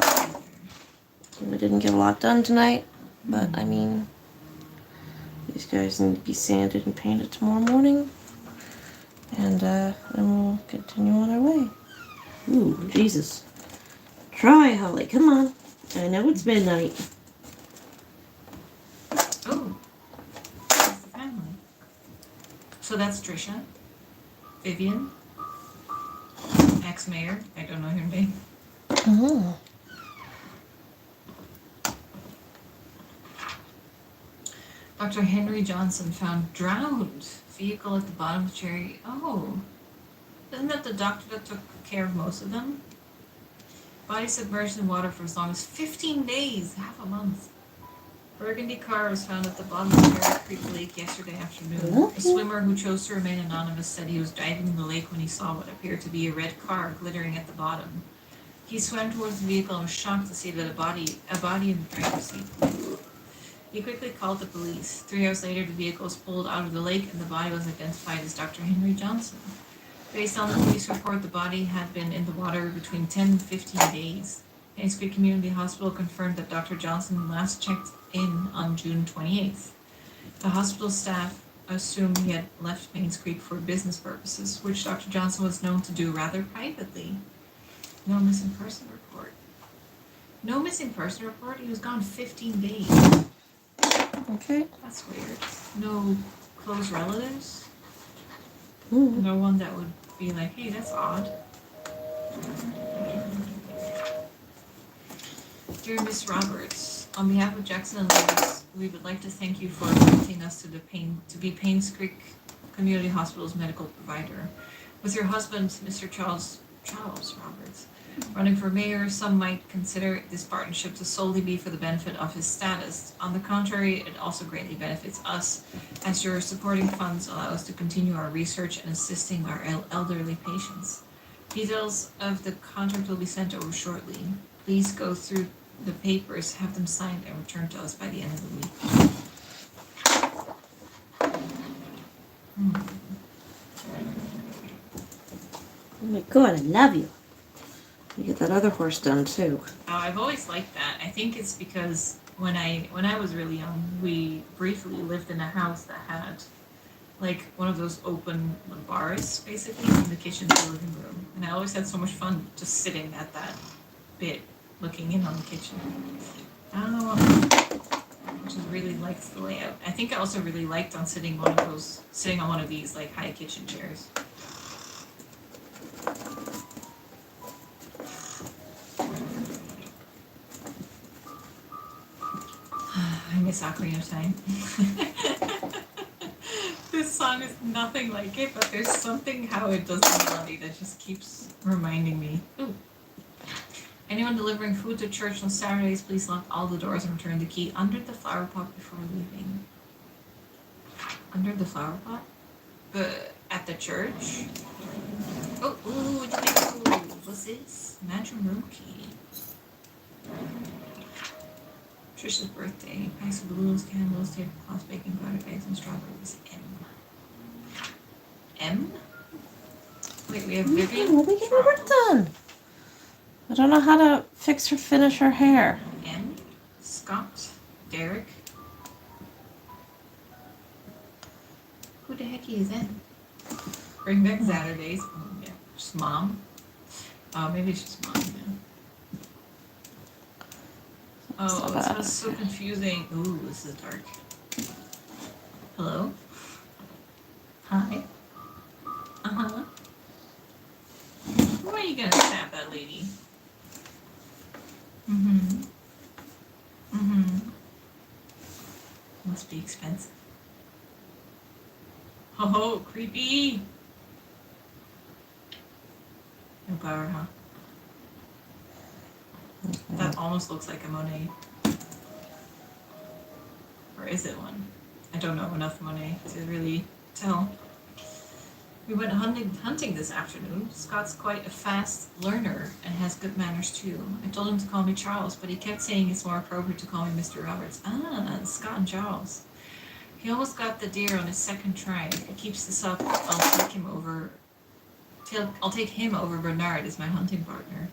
We didn't get a lot done tonight, but I mean, these guys need to be sanded and painted tomorrow morning, and then we'll continue on our way. Ooh, Jesus. Try, Holly. Come on. I know it's midnight. Oh, that's the family. So that's Trisha, Vivian, ex-mayor. I don't know her name. Oh. Dr. Henry Johnson found drowned vehicle at the bottom of Cherry. Oh, Isn't that the doctor that took care of most of them? Body submerged in water for as long as 15 days, half a month. Burgundy car was found at the bottom of Merritt Creek Lake yesterday afternoon. A swimmer who chose to remain anonymous said he was diving in the lake when he saw what appeared to be a red car glittering at the bottom. He swam towards the vehicle and was shocked to see that a body in the driver's seat. He quickly called the police. 3 hours later, the vehicle was pulled out of the lake and the body was identified as Dr. Henry Johnson. Based on the police report, the body had been in the water between 10 and 15 days. Paynes Creek Community Hospital confirmed that Dr. Johnson last checked in on June 28th. The hospital staff assumed he had left Paynes Creek for business purposes, which Dr. Johnson was known to do rather privately. No missing person report. No missing person report? He was gone 15 days. Okay. That's weird. No close relatives? Mm. No one that would be like, hey, that's odd. Dear Miss Roberts, on behalf of Jackson and Lewis, we would like to thank you for appointing us to be Paynes Creek Community Hospital's medical provider. With your husband, Mr. Charles Roberts, running for mayor, some might consider this partnership to solely be for the benefit of his status. On the contrary, it also greatly benefits us, as your supporting funds allow us to continue our research and assisting our elderly patients. Details of the contract will be sent over shortly. Please go through the papers, have them signed, and return to us by the end of the week. Oh my god, I love you. You get that other horse done too. Oh, I've always liked that. I think it's because when I was really young, we briefly lived in a house that had like one of those open bars, basically, from the kitchen to the living room. And I always had so much fun just sitting at that bit, looking in on the kitchen. I don't know what, I just really liked the layout. I think I also really liked sitting on one of these like high kitchen chairs. I miss Ocarina of Time. This song is nothing like it, but there's something how it does the melody that just keeps reminding me. Ooh. Anyone delivering food to church on Saturdays, please lock all the doors and return the key under the flower pot before leaving. Under the flower pot? At the church? Oh, ooh, what's this? Magic room key. Trisha's birthday. Packs of balloons, candles, tablecloths, baking powder, eggs, and strawberries. M? Wait, we have Vivian? We'll be getting her work done. I don't know how to finish her hair. M? Scott? Derek? Who the heck is that? Bring back Saturdays. Oh, yeah. Just mom. Oh, maybe it's just mom, yeah. Oh, it sounds so confusing. Ooh, this is dark. Hello? Hi? Uh-huh. Why are you gonna stab that lady? Mm-hmm. Mm-hmm. Must be expensive. Oh, creepy! No power, huh? That almost looks like a Monet. Or is it one? I don't know enough Monet to really tell. We went hunting this afternoon. Scott's quite a fast learner and has good manners too. I told him to call me Charles, but he kept saying it's more appropriate to call me Mr. Roberts. Ah, Scott and Charles. He almost got the deer on his second try. If he keeps this up, I'll take him over Bernard as my hunting partner.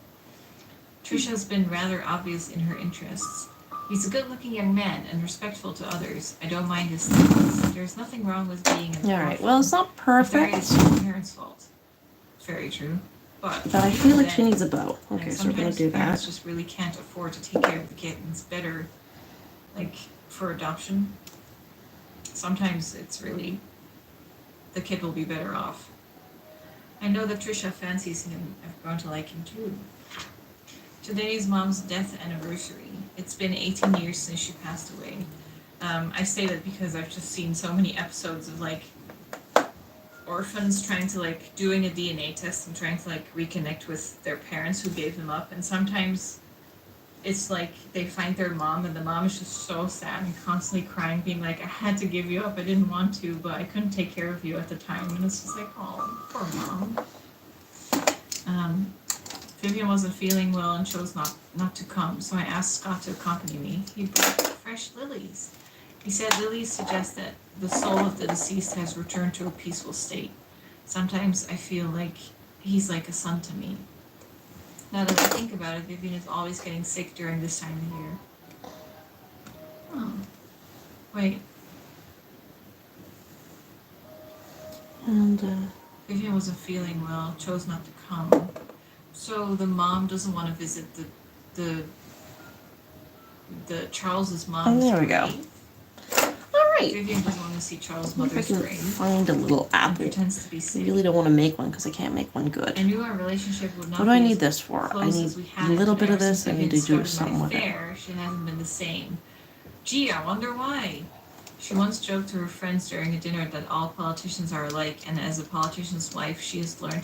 Trisha's been rather obvious in her interests. He's a good-looking young man and respectful to others. I don't mind his things. There's nothing wrong with being an Alright, well, it's not perfect. It's her parents' fault. Very true. But I feel like she needs a bow. Okay, so we're gonna do parents that. just really can't afford to take care of the kittens. Better, like, for adoption. Sometimes it's really, the kid will be better off. I know that Trisha fancies him. I've grown to like him too. Today's mom's death anniversary. It's been 18 years since she passed away. I say that because I've just seen so many episodes of like orphans trying to like doing a DNA test and trying to like reconnect with their parents who gave them up, and sometimes it's like they find their mom and the mom is just so sad and constantly crying, being like, I had to give you up, I didn't want to, but I couldn't take care of you at the time. And it's just like, oh, poor mom. Vivian wasn't feeling well and chose not to come, so I asked Scott to accompany me. He brought fresh lilies. He said lilies suggest that the soul of the deceased has returned to a peaceful state. Sometimes I feel like he's like a son to me. Now that I think about it, Vivian is always getting sick during this time of year. Oh. Wait. And, Vivian wasn't feeling well, chose not to come. So the mom doesn't want to visit the Charles's mom's there we go. grave. alright. Vivian doesn't want to see Charles' If I mother's can grave. find a little And apple. pretends to be I sick. really don't want to make one because I can't make one good. I knew our relationship would not What do I be need as this for? I close need as we a had it, little but bit of ever this. since I need to Vivian do started something my with it. affair, she hasn't been the same. Gee, I wonder why. She once joked to her friends during a dinner that all politicians are alike, and as a politician's wife, she has learned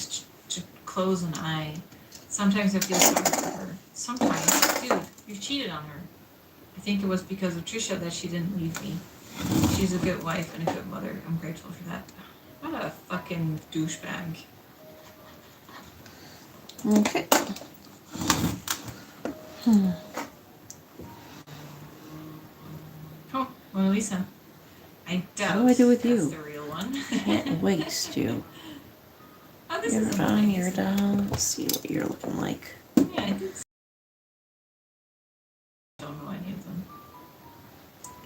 to close an eye. Sometimes I feel sorry for her. Sometimes, dude, you cheated on her. I think it was because of Trisha that she didn't leave me. She's a good wife and a good mother. I'm grateful for that. What a fucking douchebag. Okay. Oh, Mona Lisa. I doubt do I do with that's you? the real one. Can't waste you. Oh, this You're is done. nice. You're done. Let's see what you're looking like. Yeah, I think so. I don't know any of them.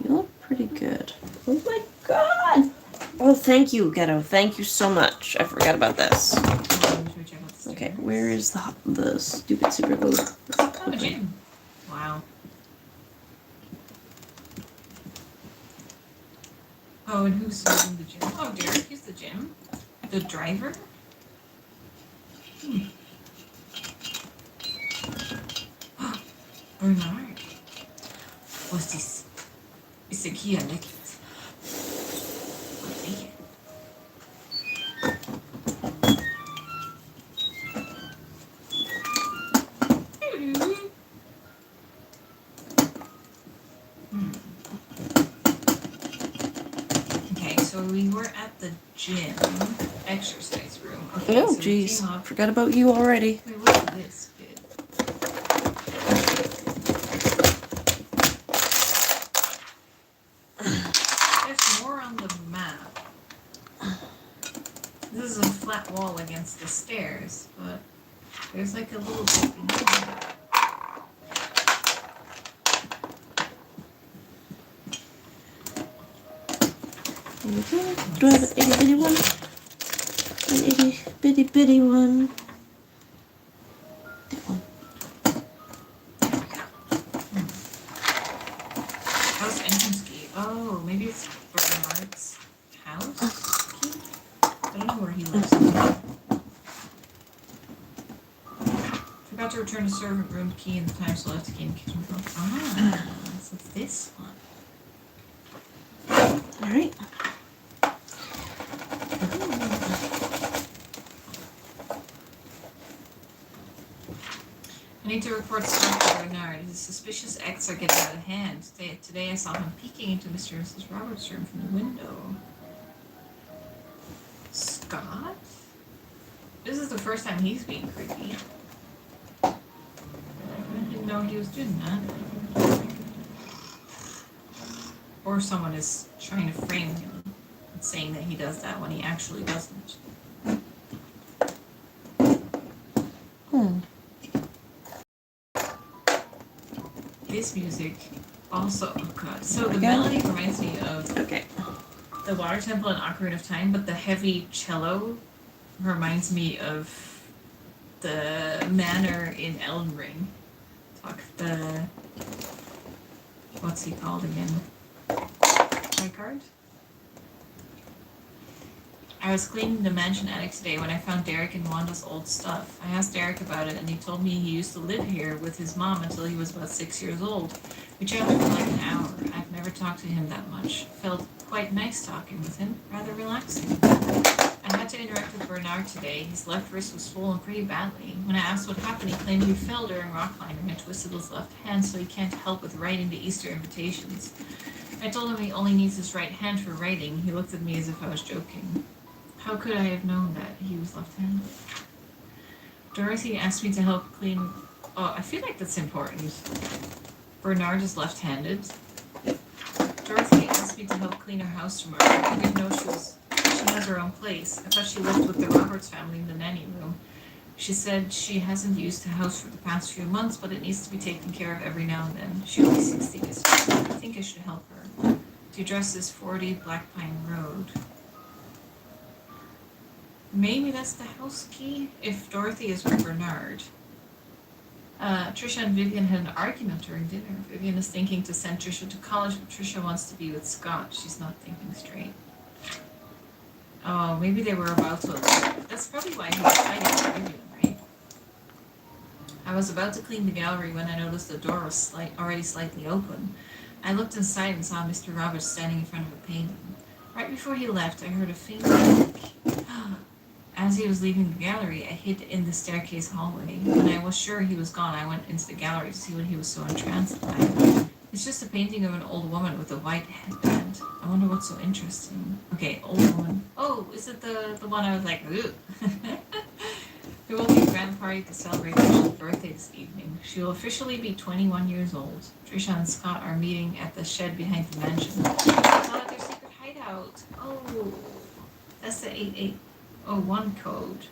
You look pretty good. Oh my god! Oh, thank you, Ghetto. Thank you so much. I forgot about this. Should we check out the Okay, stickers? where is the stupid super glue? Oh, a gym. Wow. Oh, and who's serving the gym? Oh, Derek, he's the gym. The driver? Bernard. What's this? It's a key, I like it. Okay. Hello. Okay, so we were at the gym, exercise room. Okay, Oh, so we jeez. came up. Forgot about you already. Wait, what's this bit? There's more on the map. This is a flat wall against the stairs, but there's like a little bit behind it. Okay. Do I have an itty bitty one? An itty bitty bitty one. That one. House entrance key. Oh, maybe it's Bernard's house key? I don't know where he lives. Forgot to return the servant room key in the time, so left the key in the kitchen drawer. Ah, so it's this one. Alright. I need to report Scott to Bernard. His suspicious acts are getting out of hand. Today I saw him peeking into Mr. and Mrs. Roberts' room from the window. Scott? This is the first time he's being creepy. I didn't know he was doing that. Or someone is trying to frame him and saying that he does that when he actually doesn't. This music also, oh god. So the melody reminds me of Okay. the Water Temple and Ocarina of Time, but the heavy cello reminds me of the manor in Elden Ring. Fuck, what's he called again? Rykard? I was cleaning the mansion attic today when I found Derek and Wanda's old stuff. I asked Derek about it and he told me he used to live here with his mom until he was about 6 years old. We chatted for like an hour. I've never talked to him that much. Felt quite nice talking with him, rather relaxing. I had to interact with Bernard today. His left wrist was swollen pretty badly. When I asked what happened, he claimed he fell during rock climbing and twisted his left hand, so he can't help with writing the Easter invitations. I told him he only needs his right hand for writing. He looked at me as if I was joking. How could I have known that he was left-handed? Dorothy asked me to help clean... Oh, I feel like that's important. Bernard is left-handed. Dorothy asked me to help clean her house tomorrow. I didn't know she has her own place. I thought she lived with the Roberts family in the nanny room. She said she hasn't used the house for the past few months, but it needs to be taken care of every now and then. She'll be 60 this year. I think I should help her. The address is 40 Black Pine Road. Maybe that's the house key? If Dorothy is with Bernard. Trisha and Vivian had an argument during dinner. Vivian is thinking to send Trisha to college, but Trisha wants to be with Scott. She's not thinking straight. Oh, maybe they were about to... That's probably why he was fighting with Vivian, right? I was about to clean the gallery when I noticed the door was already slightly open. I looked inside and saw Mr. Roberts standing in front of a painting. Right before he left, I heard a faint creak. As he was leaving the gallery, I hid in the staircase hallway. When I was sure he was gone, I went into the gallery to see what he was so entranced by. It's just a painting of an old woman with a white headband. I wonder what's so interesting. Okay, old woman. Oh, is it the one I was like, ooh. There will be a grand party to celebrate Trisha's birthday this evening. She will officially be 21 years old. Trisha and Scott are meeting at the shed behind the mansion. It's not their secret hideout. Oh, that's the 8801 code.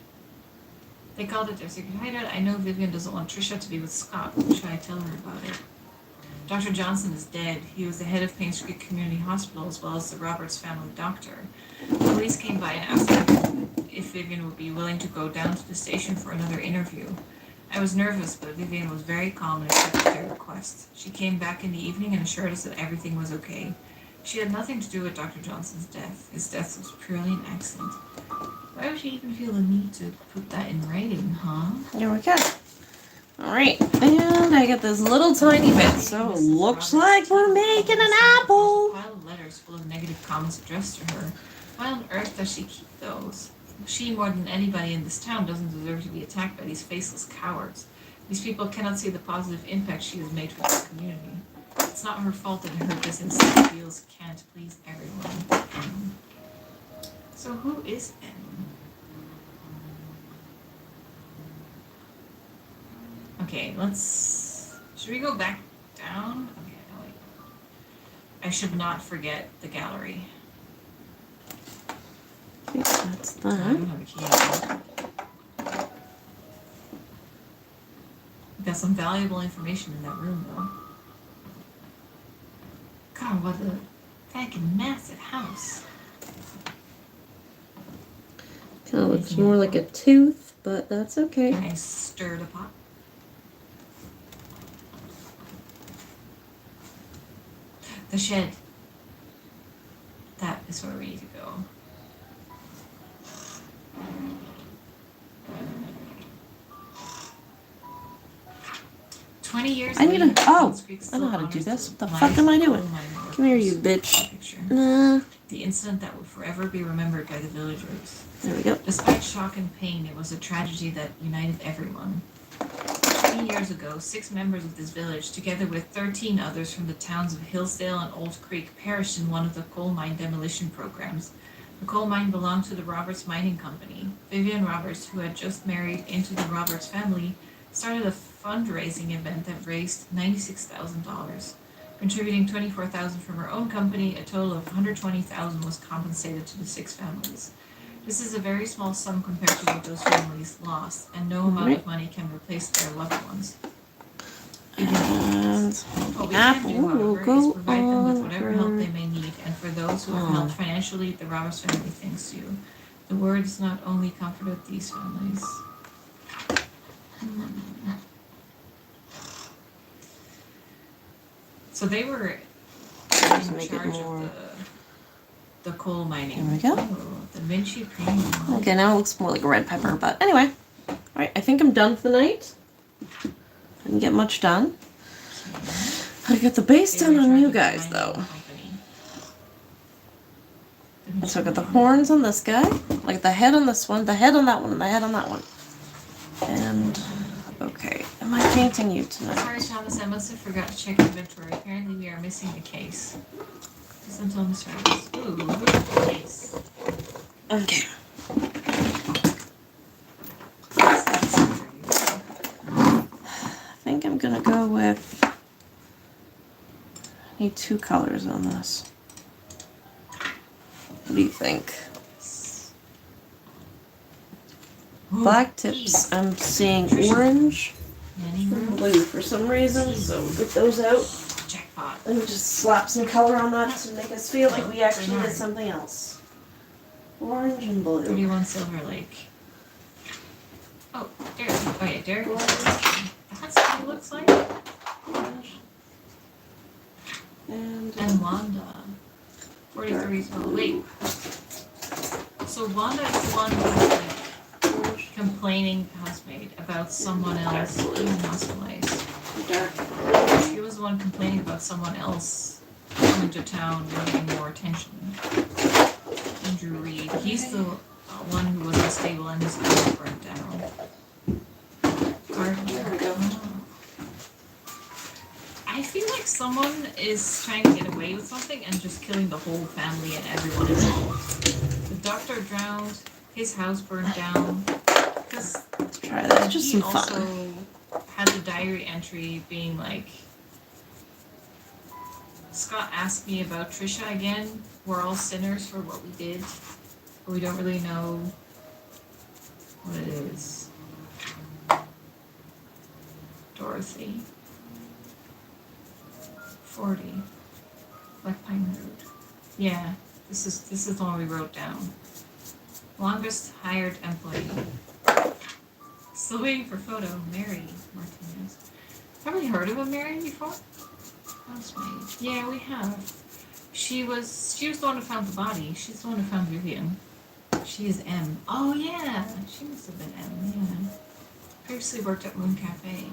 They called it their secret hideout. I know Vivian doesn't want Trisha to be with Scott. Should I tell her about it? Dr. Johnson is dead. He was the head of Payne Street Community Hospital as well as the Roberts family doctor. Police came by and asked if Vivian would be willing to go down to the station for another interview. I was nervous, but Vivian was very calm and accepted their request. She came back in the evening and assured us that everything was okay. She had nothing to do with Dr. Johnson's death. His death was purely an accident. Why would she even feel the need to put that in writing, huh? There we go. Alright, and I get this little tiny bit, so looks like we're making an apple. A pile of letters full of negative comments addressed to her. Why on earth does she keep those? She, more than anybody in this town, doesn't deserve to be attacked by these faceless cowards. These people cannot see the positive impact she has made for this community. It's not her fault that her business deals can't please everyone. So who is M? Okay, should we go back down? Okay, no, wait. I should not forget the gallery. Okay, that's I that. don't have a key. We got some valuable information in that room, though. God, what a fucking massive house. Kind of looks more like a tooth, but that's okay. And I stirred a pot. The shed. That is where we need to go. I need to. Oh, I know how to do this. What the fuck am I doing? Come here, you bitch. Nah. The incident that will forever be remembered by the villagers. There we go. Despite shock and pain, it was a tragedy that united everyone. 20 years ago, 6 members of this village, together with 13 others from the towns of Hillsdale and Old Creek, perished in one of the coal mine demolition programs. The coal mine belonged to the Roberts Mining Company. Vivian Roberts, who had just married into the Roberts family, started a fundraising event that raised $96,000. Contributing $24,000 from her own company, a total of $120,000 was compensated to the 6 families. This is a very small sum compared to what those families lost, and no amount of money can replace their loved ones. And What we apple can do, will however, go is provide them with whatever help on. they may need, and for those who have helped financially, the Roberts family thanks you. The words not only comforted these families. So they were in make it charge more- of the coal mining. There we go. Oh, the Vinci Premium. Okay, now it looks more like a red pepper, but anyway. Alright, I think I'm done for the night. Didn't get much done. I got the base They were done in on charge you of the guys, mining though. company. Let's look at the horns on this guy. Like the head on this one, the head on that one, and the head on that one. And okay, am I painting you tonight? Sorry, Thomas, I must have forgot to check inventory. Apparently we are missing the case. Isn't Thomas right? Ooh, the case. Okay. I think I'm gonna go with. I need 2 colors on this. What do you think? Ooh, Black tips. I'm seeing orange Many and room. blue for some reason, so we'll get those out. Jackpot. And just slap some color on that to make us feel like we actually did something else. Orange and blue. 31 Silver Lake. Oh, Derek. Oh yeah, Derek. That's what he looks like. And Wanda. 43 Silver Wait. So Wanda is the one who's like complaining housemaid about someone else being hospitalized. She was the one complaining about someone else coming to town and getting more attention. Andrew Reed. He's the one who was unstable and his house burned down. There we go. I feel like someone is trying to get away with something and just killing the whole family and everyone involved. The doctor drowned, his house burned down. Because Try that. Just he some also fun. had the diary entry being like, Scott asked me about Trisha again. We're all sinners for what we did, but we don't really know what it is. Dorothy. 40. Black Pine Road. Yeah, this is the one we wrote down. Longest hired employee. Still waiting for photo. Mary Martinez. Probably heard of a Mary before? Housemaid. Yeah, we have. She was the one who found the body. She's the one who found Vivian. She is M. Oh yeah, she must have been M. Yeah. Previously worked at Moon Cafe.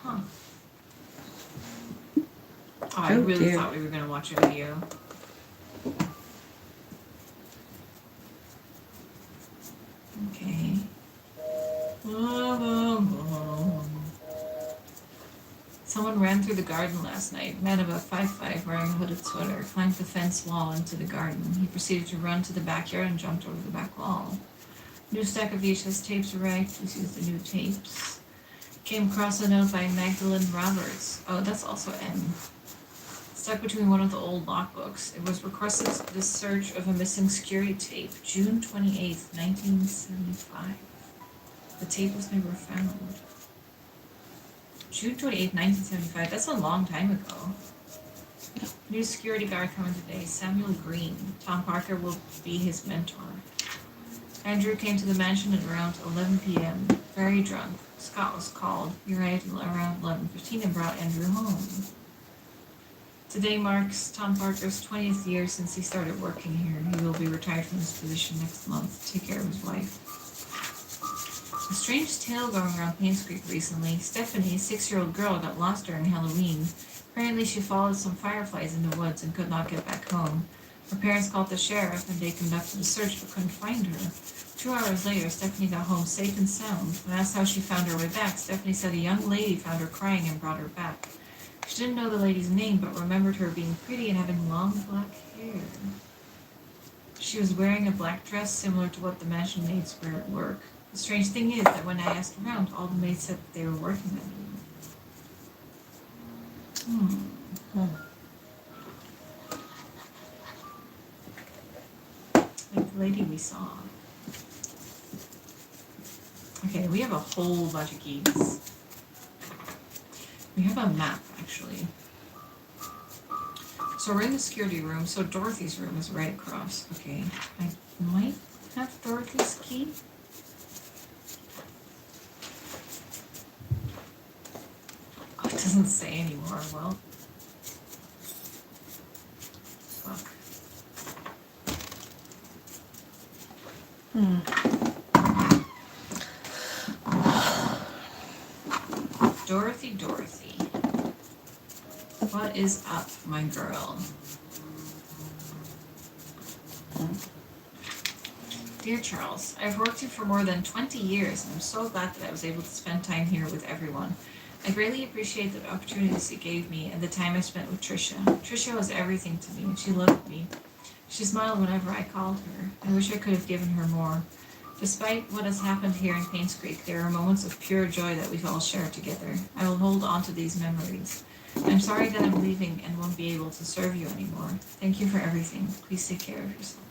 Huh. Oh, I Oh, really dear. thought we were gonna watch a video. Okay. Someone ran through the garden last night. Man about 5'5", wearing a hooded sweater, climbed the fence wall into the garden. He proceeded to run to the backyard and jumped over the back wall. New stack of VHS tapes arrived. Please use the new tapes. Came across a note by Magdalene Roberts. Oh, that's also M. Stuck between one of the old logbooks. It was requested the search of a missing security tape, June 28th, 1975. The tape was never found. June 28th, 1975. That's a long time ago. New security guard coming today, Samuel Green. Tom Parker will be his mentor. Andrew came to the mansion at around 11 p.m. Very drunk. Scott was called. He arrived around 11:15 and brought Andrew home. Today marks Tom Parker's 20th year since he started working here. He will be retired from his position next month to take care of his wife. A strange tale going around Paynes Creek recently. Stephanie, a 6-year-old girl, got lost during Halloween. Apparently she followed some fireflies in the woods and could not get back home. Her parents called the sheriff and they conducted a search but couldn't find her. 2 hours later, Stephanie got home safe and sound. When asked how she found her way back, Stephanie said a young lady found her crying and brought her back. She didn't know the lady's name, but remembered her being pretty and having long black hair. She was wearing a black dress similar to what the mansion maids wear at work. The strange thing is that when I asked around, all the maids said that they were working that day. Like the lady we saw. Okay, we have a whole bunch of keys. We have a map, actually. So we're in the security room. So Dorothy's room is right across. Okay, I might have Dorothy's key. Oh, it doesn't say anymore. Well, fuck. Dorothy. What is up, my girl? Dear Charles, I've worked here for more than 20 years, and I'm so glad that I was able to spend time here with everyone. I greatly appreciate the opportunities it gave me and the time I spent with Trisha. Trisha was everything to me, and she loved me. She smiled whenever I called her. I wish I could have given her more. Despite what has happened here in Paynes Creek, there are moments of pure joy that we've all shared together. I will hold on to these memories. I'm sorry that I'm leaving and won't be able to serve you anymore. Thank you for everything. Please take care of yourself.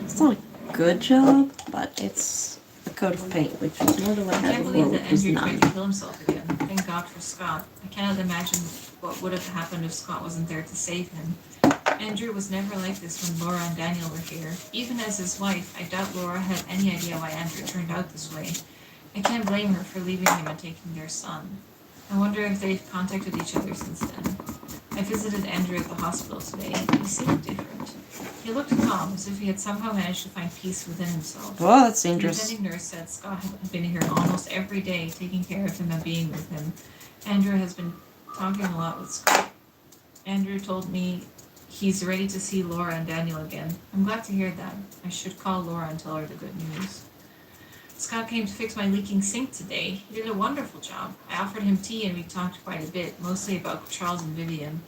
It's not a good job, but it's a coat of paint, which is more than what I I had can't before, believe that which was Andrew tried none. to kill himself again. Thank God for Scott. I cannot imagine what would have happened if Scott wasn't there to save him. Andrew was never like this when Laura and Daniel were here. Even as his wife, I doubt Laura had any idea why Andrew turned out this way. I can't blame her for leaving him and taking their son. I wonder if they've contacted each other since then. I visited Andrew at the hospital today. He seemed different. He looked calm, as if he had somehow managed to find peace within himself. Oh, that's The dangerous. attending nurse said Scott had been here almost every day, taking care of him and being with him. Andrew has been talking a lot with Scott. Andrew told me he's ready to see Laura and Daniel again. I'm glad to hear that. I should call Laura and tell her the good news. Scott came to fix my leaking sink today. He did a wonderful job. I offered him tea and we talked quite a bit, mostly about Charles and Vivian.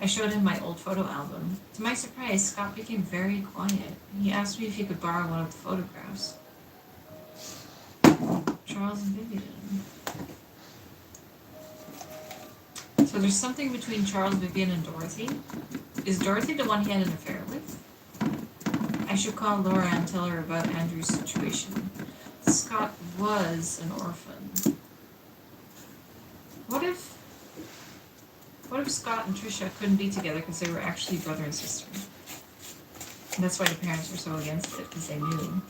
I showed him my old photo album. To my surprise, Scott became very quiet. He asked me if he could borrow one of the photographs. Charles and Vivian. So there's something between Charles, Vivian, and Dorothy. Is Dorothy the one he had an affair with? I should call Laura and tell her about Andrew's situation. Scott was an orphan. What if Scott and Trisha couldn't be together because they were actually brother and sister? And that's why the parents were so against it, because they knew.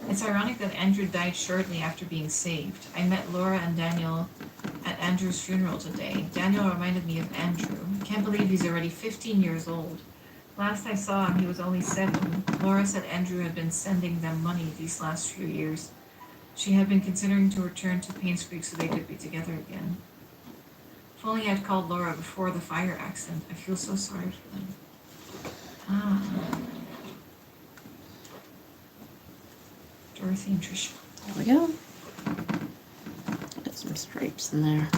It's ironic that Andrew died shortly after being saved. I met Laura and Daniel at Andrew's funeral today. Daniel reminded me of Andrew. I can't believe he's already 15 years old. Last I saw him, he was only 7. Laura said Andrew had been sending them money these last few years. She had been considering to return to Paynes Creek so they could be together again. If only I'd called Laura before the fire accident. I feel so sorry for them. Dorothy and Trisha. There we go. Got some stripes in there.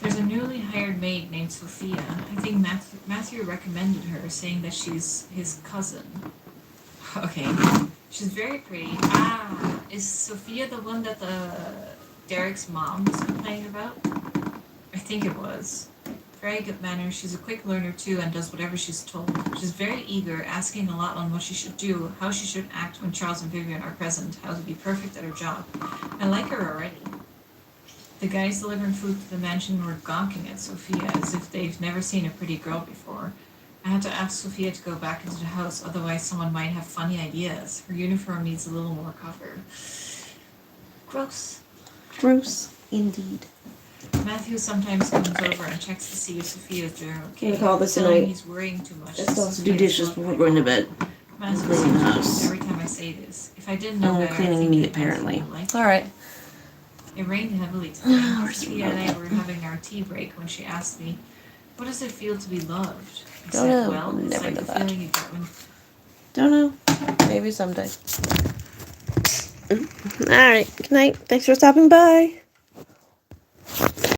There's a newly hired maid named Sophia. I think Matthew recommended her, saying that she's his cousin. Okay. She's very pretty. Is Sophia the one that Derek's mom was complaining about? I think it was. Very good manners. She's a quick learner too and does whatever she's told. She's very eager, asking a lot on what she should do, how she should act when Charles and Vivian are present, how to be perfect at her job. I like her already. The guys delivering food to the mansion were gawking at Sophia as if they've never seen a pretty girl before. I had to ask Sophia to go back into the house, otherwise someone might have funny ideas. Her uniform needs a little more cover. Gross. Gross, indeed. Matthew sometimes comes over and checks to see if Sophia's doing okay. Gonna call this a Tell him night. he's worrying too much. I still have to do Sophia's dishes not before very going to well. bed. Matthew Cleaning seems the to house. every time I say this. If I didn't know better, I'd Cleaning think me, that Matthew apparently. would like it. Alright. It rained heavily today. Where's the Sophia and I remote? were having our tea break when she asked me, "What does it feel to be loved?" I Don't said, know. "Well, it's Never like know the that. feeling you get when..." Don't know. Maybe someday. Alright. Good night. Thanks for stopping by.